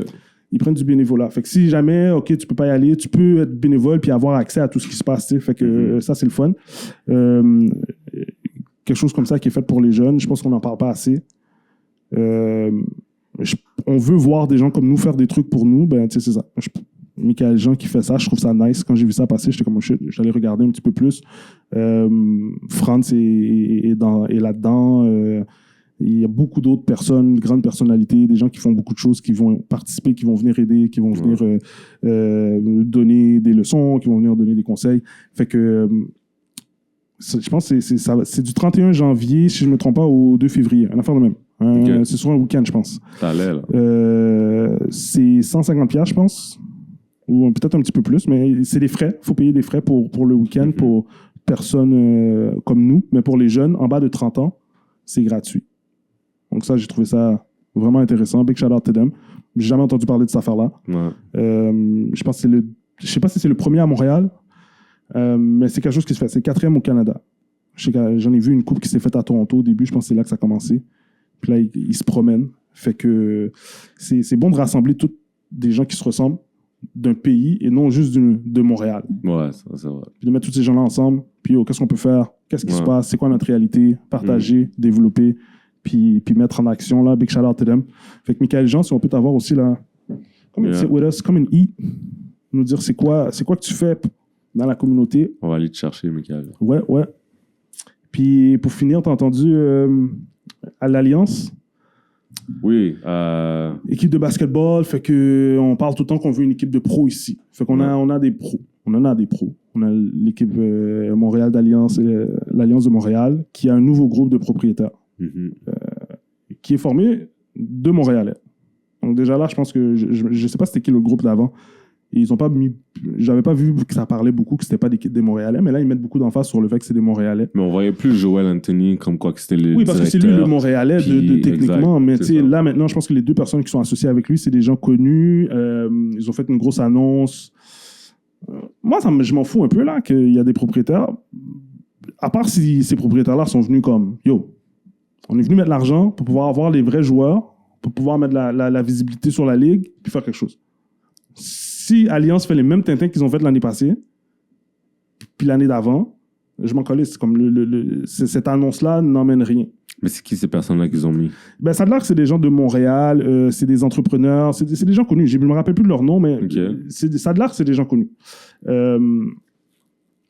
Ils prennent du bénévolat. Fait que si jamais, OK, tu peux pas y aller, tu peux être bénévole puis avoir accès à tout ce qui se passe. T'sais. Fait que ça, c'est le fun. Quelque chose comme ça qui est fait pour les jeunes. Je pense qu'on n'en parle pas assez. On veut voir des gens comme nous faire des trucs pour nous. Ben, tu sais, c'est ça. Michael Jean qui fait ça, je trouve ça nice. Quand j'ai vu ça passer, j'étais comme, oh shit, j'allais regarder un petit peu plus. Franz est là-dedans. Il y a beaucoup d'autres personnes, grandes personnalités, des gens qui font beaucoup de choses, qui vont participer, qui vont venir aider, qui vont venir donner des leçons, qui vont venir donner des conseils. Fait que je pense que c'est du 31 janvier, si je ne me trompe pas, au 2 février. Un affaire de même. Okay. C'est sur un week-end, je pense. Ça allait, là. C'est 150$, je pense. Ou peut-être un petit peu plus, mais c'est des frais. Il faut payer des frais pour le week-end, pour personnes comme nous. Mais pour les jeunes, en bas de 30 ans, c'est gratuit. Donc ça, j'ai trouvé ça vraiment intéressant. Big shout out to them. J'ai jamais entendu parler de cette affaire-là. Ouais. Je pense que je sais pas si c'est le premier à Montréal, mais c'est quelque chose qui se fait. C'est le 4e au Canada. J'en ai vu une couple qui s'est faite à Toronto au début. Je pense que c'est là que ça a commencé. Puis là, ils se promènent. Fait que c'est bon de rassembler tous des gens qui se ressemblent d'un pays et non juste de Montréal. Ouais, c'est vrai. Puis de mettre tous ces gens-là ensemble. Puis qu'est-ce qu'on peut faire? Qu'est-ce qui se passe? C'est quoi notre réalité? Partager, développer. Puis mettre en action, là, big shout out to them. Fait que Michael Jean, si on peut t'avoir aussi, là, come and sit with us, come and eat, nous dire c'est quoi que tu fais dans la communauté. On va aller te chercher, Michael. Ouais. Puis pour finir, t'as entendu à l'Alliance? Oui. Équipe de basketball, fait que on parle tout le temps qu'on veut une équipe de pros ici. Fait qu'on a des pros. On en a des pros. On a l'équipe Montréal d'Alliance, l'Alliance de Montréal, qui a un nouveau groupe de propriétaires qui est formé de Montréalais. Donc déjà là, je pense que je ne sais pas c'était qui le groupe d'avant. Ils ont pas mis, j'avais pas vu que ça parlait beaucoup que c'était pas des Montréalais, mais là ils mettent beaucoup d'emphase sur le fait que c'est des Montréalais. Mais on voyait plus Joel Anthony comme quoi que c'était le Oui, parce que c'est lui le Montréalais puis, techniquement, exact, mais tu sais là maintenant je pense que les deux personnes qui sont associées avec lui c'est des gens connus. Ils ont fait une grosse annonce. Moi je m'en fous un peu là qu'il y a des propriétaires. À part si ces propriétaires-là sont venus comme yo, on est venu mettre l'argent pour pouvoir avoir les vrais joueurs, pour pouvoir mettre la visibilité sur la ligue, puis faire quelque chose. Si Alliance fait les mêmes tintins qu'ils ont fait l'année passée, puis l'année d'avant, je m'en calisse. Comme cette annonce-là n'emmène rien. Mais c'est qui ces personnes-là qu'ils ont mis? Ben, ça a l'air que c'est des gens de Montréal, c'est des entrepreneurs, c'est des gens connus. Je ne me rappelle plus de leur nom, mais ça a l'air que c'est des gens connus.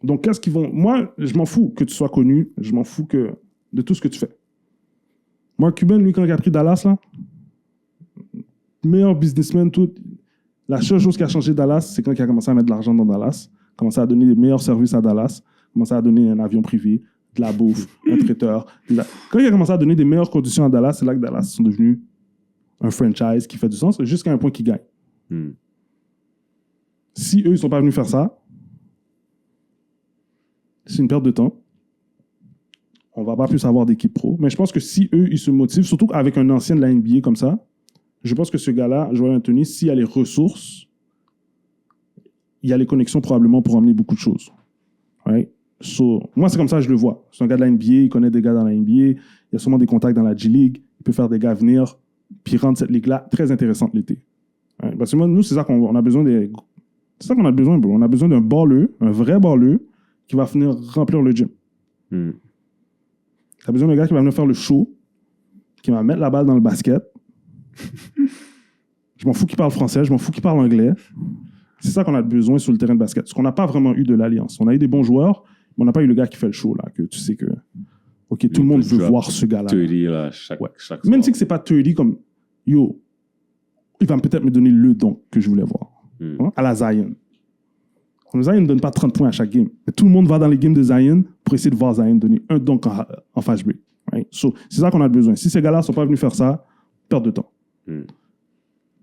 Donc, qu'est-ce qu'ils vont... Moi, je m'en fous que tu sois connu. Je m'en fous de tout ce que tu fais. Mark Cuban, lui, quand il a pris Dallas, là, meilleur businessman, tout... La seule chose qui a changé Dallas, c'est quand il a commencé à mettre de l'argent dans Dallas, commencé à donner les meilleurs services à Dallas, commencé à donner un avion privé, de la bouffe, un traiteur. Quand il a commencé à donner des meilleures conditions à Dallas, c'est là que Dallas sont devenus un franchise qui fait du sens jusqu'à un point qu'ils gagnent. Si eux, ils ne sont pas venus faire ça, c'est une perte de temps. On ne va pas plus avoir d'équipe pro. Mais je pense que si eux, ils se motivent, surtout avec un ancien de la NBA comme ça, je pense que ce gars-là, Joel Anthony, s'il y a les ressources, il y a les connexions probablement pour emmener beaucoup de choses. Right? So, moi, c'est comme ça que je le vois. C'est un gars de la NBA, il connaît des gars dans la NBA, il y a sûrement des contacts dans la G-League, il peut faire des gars venir, puis rendre cette ligue-là très intéressante l'été. Right? Parce que moi, nous, c'est ça qu'on a besoin des... C'est ça qu'on a besoin, bro. On a besoin d'un balleux, un vrai balleux, qui va venir remplir le gym. T'as besoin d'un gars qui va venir faire le show, qui va mettre la balle dans le basket. Je m'en fous qu'il parle français, je m'en fous qu'il parle anglais. C'est ça qu'on a besoin sur le terrain de basket. Ce qu'on n'a pas vraiment eu de l'Alliance. On a eu des bons joueurs, mais on n'a pas eu le gars qui fait le show, là, que tu sais que... OK, tout le monde veut voir ce gars-là. 30, là, chaque Même si c'est pas 30, comme... Yo, il va peut-être me donner le don que je voulais voir. Hein, à la Zion. Zion ne donne pas 30 points à chaque game. Mais tout le monde va dans les games de Zion pour essayer de voir Zion donner un dunk en fast break. Right? So, c'est ça qu'on a besoin. Si ces gars-là ne sont pas venus faire ça, perte de temps.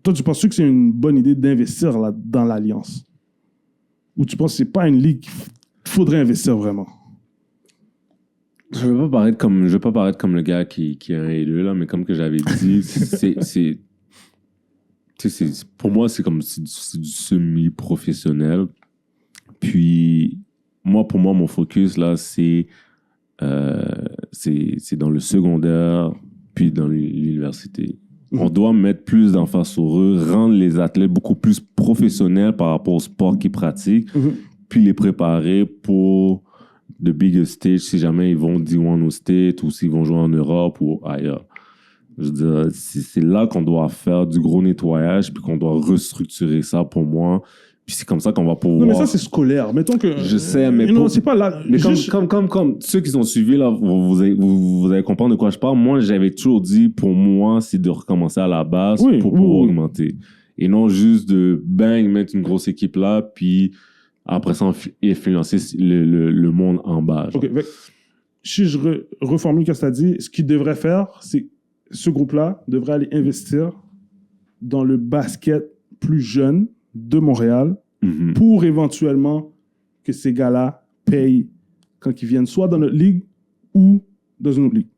Toi, tu penses que c'est une bonne idée d'investir là, dans l'Alliance? Ou tu penses que ce n'est pas une ligue qu'il faudrait investir vraiment? Je ne veux pas paraître comme le gars qui est un hater, là, mais comme que j'avais dit, pour moi, c'est du semi-professionnel. Puis, pour moi, mon focus, là, c'est dans le secondaire, puis dans l'université. On doit mettre plus d'emphase sur eux, rendre les athlètes beaucoup plus professionnels par rapport au sport qu'ils pratiquent, puis les préparer pour the biggest stage si jamais ils vont D1 au State ou s'ils vont jouer en Europe ou ailleurs. Je veux dire, c'est là qu'on doit faire du gros nettoyage puis qu'on doit restructurer ça pour moi. Puis c'est comme ça qu'on va pouvoir... Non, mais ça, c'est scolaire. Mettons que... Je sais, mais... Non, c'est pas là... Mais comme ceux qui ont suivi, là, vous allez comprendre de quoi je parle. Moi, j'avais toujours dit, pour moi, c'est de recommencer à la base pour pouvoir augmenter. Et non juste de, bang, mettre une grosse équipe là, puis après ça, influencer le monde en bas. OK. Si je reformule ce que tu as dit, ce qu'ils devraient faire, c'est ce groupe-là devrait aller investir dans le basket plus jeune de Montréal pour éventuellement que ces gars-là payent quand ils viennent soit dans notre ligue ou dans une autre ligue.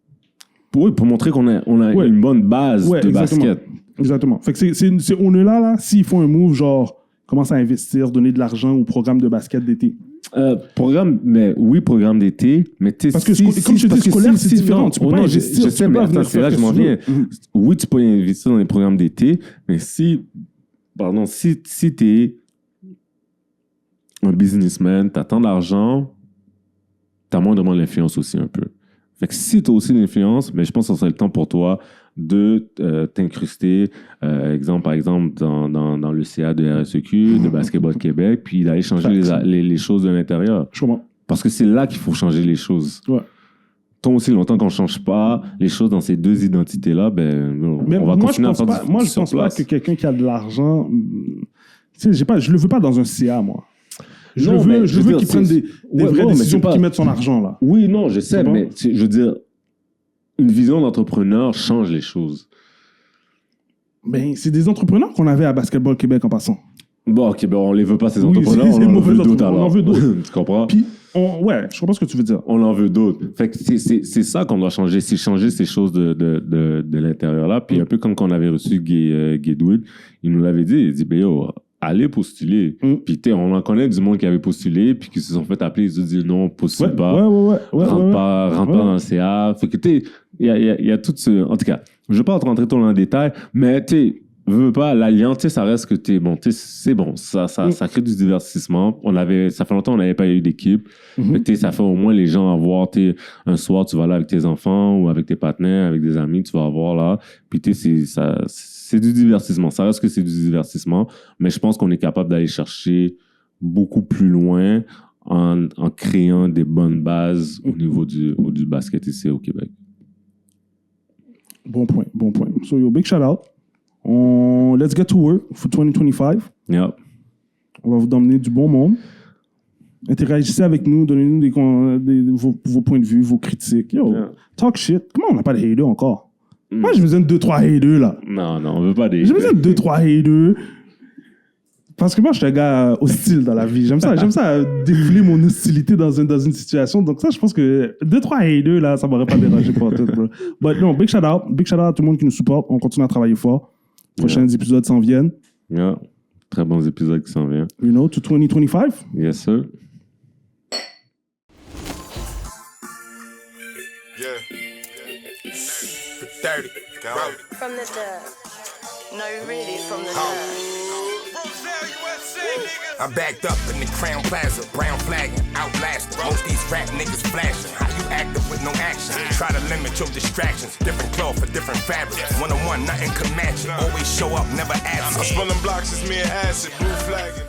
Oui, pour montrer qu'on a une bonne base de basket. Exactement. Fait que on est là, s'ils font un move, genre, commence à investir, donner de l'argent au programme de basket d'été. Programme d'été, mais parce que comme je te dis, scolaire, c'est différent. Tu peux pas investir. Je sais, mais attends, c'est là que je m'en viens. Oui, tu peux investir dans les programmes d'été, mais si tu es un businessman, tu attends de l'argent, tu as moins de l'influence aussi un peu. Fait que si tu as aussi l'influence, mais je pense que ce serait le temps pour toi de t'incruster, par exemple, dans le CA de RSEQ, de Basketball Québec, puis d'aller changer les choses de l'intérieur. Je comprends. Parce que c'est là qu'il faut changer les choses. Ouais. Tant aussi longtemps qu'on ne change pas les choses dans ces deux identités-là, on va continuer à faire moi, je ne pense pas que quelqu'un qui a de l'argent... je ne le veux pas dans un CA, moi. Je Non, mais veux qu'ils prennent des vraies mais décisions c'est pas- pour qu'ils mettent son argent, là. Oui, non, je sais, C'est bon? mais je veux dire, une vision d'entrepreneur change les choses. Ben, c'est des entrepreneurs qu'on avait à Basketball Québec en passant. Bon, ok, ben on les veut pas, ces Oui, entrepreneurs, c'est on en mauvais veut d'autres entrepreneurs, alors. on en veut d'autres. Tu comprends? Puis, ouais, je comprends ce que tu veux dire. On en veut d'autres. Fait que c'est ça qu'on doit changer, c'est changer ces choses de l'intérieur-là. Puis un peu comme quand on avait reçu Guy Dwight, il nous l'avait dit, il dit, ben yo, allez postuler. Puis on en connaît du monde qui avait postulé, puis qui se sont fait appeler, ils ont dit non, postule pas. Rentre pas dans le CA. Fait que il y a tout ce... En tout cas, je ne vais pas rentrer trop dans le détail, mais veux pas, l'Alliance, ça reste que c'est bon, ça crée du divertissement. Ça fait longtemps qu'on n'avait pas eu d'équipe. Fait que, ça fait au moins les gens avoir, un soir, tu vas là avec tes enfants ou avec tes partenaires, avec des amis, tu vas avoir là. Puis c'est du divertissement. Ça reste que c'est du divertissement, mais je pense qu'on est capable d'aller chercher beaucoup plus loin en créant des bonnes bases au niveau du basket ici au Québec. Bon point. So, yo, big shout out. Let's get to work for 2025. Yeah. On va vous donner du bon monde. Interagissez avec nous, donnez-nous vos points de vue, vos critiques. Yo, talk shit. Comment on n'a pas de haters encore? Moi, j'ai besoin de 2-3 haters, là. Non, on veut pas des... J'ai besoin de 2-3 haters. Parce que moi, je suis un gars hostile dans la vie. J'aime ça défouler mon hostilité dans une situation. Donc ça, je pense que 2-3 haters, là, ça m'aurait pas dérangé pour tout, bro. But non, big shout out à tout le monde qui nous supporte. On continue à travailler fort. Prochains épisodes s'en viennent. Yeah. Très bons épisodes qui s'en viennent. You know, to 2025. Yes, sir. Yeah. 30. From the dirt. No, really from the dirt. I'm backed up in the Crown Plaza, brown flagging, outlasting. Most these rap niggas flashing. How you active with no action? Try to limit your distractions. Different cloth for different fabrics. One-on-one, nothing can match it. Always show up, never absent. I'm spilling blocks, it's me and acid, blue flagging.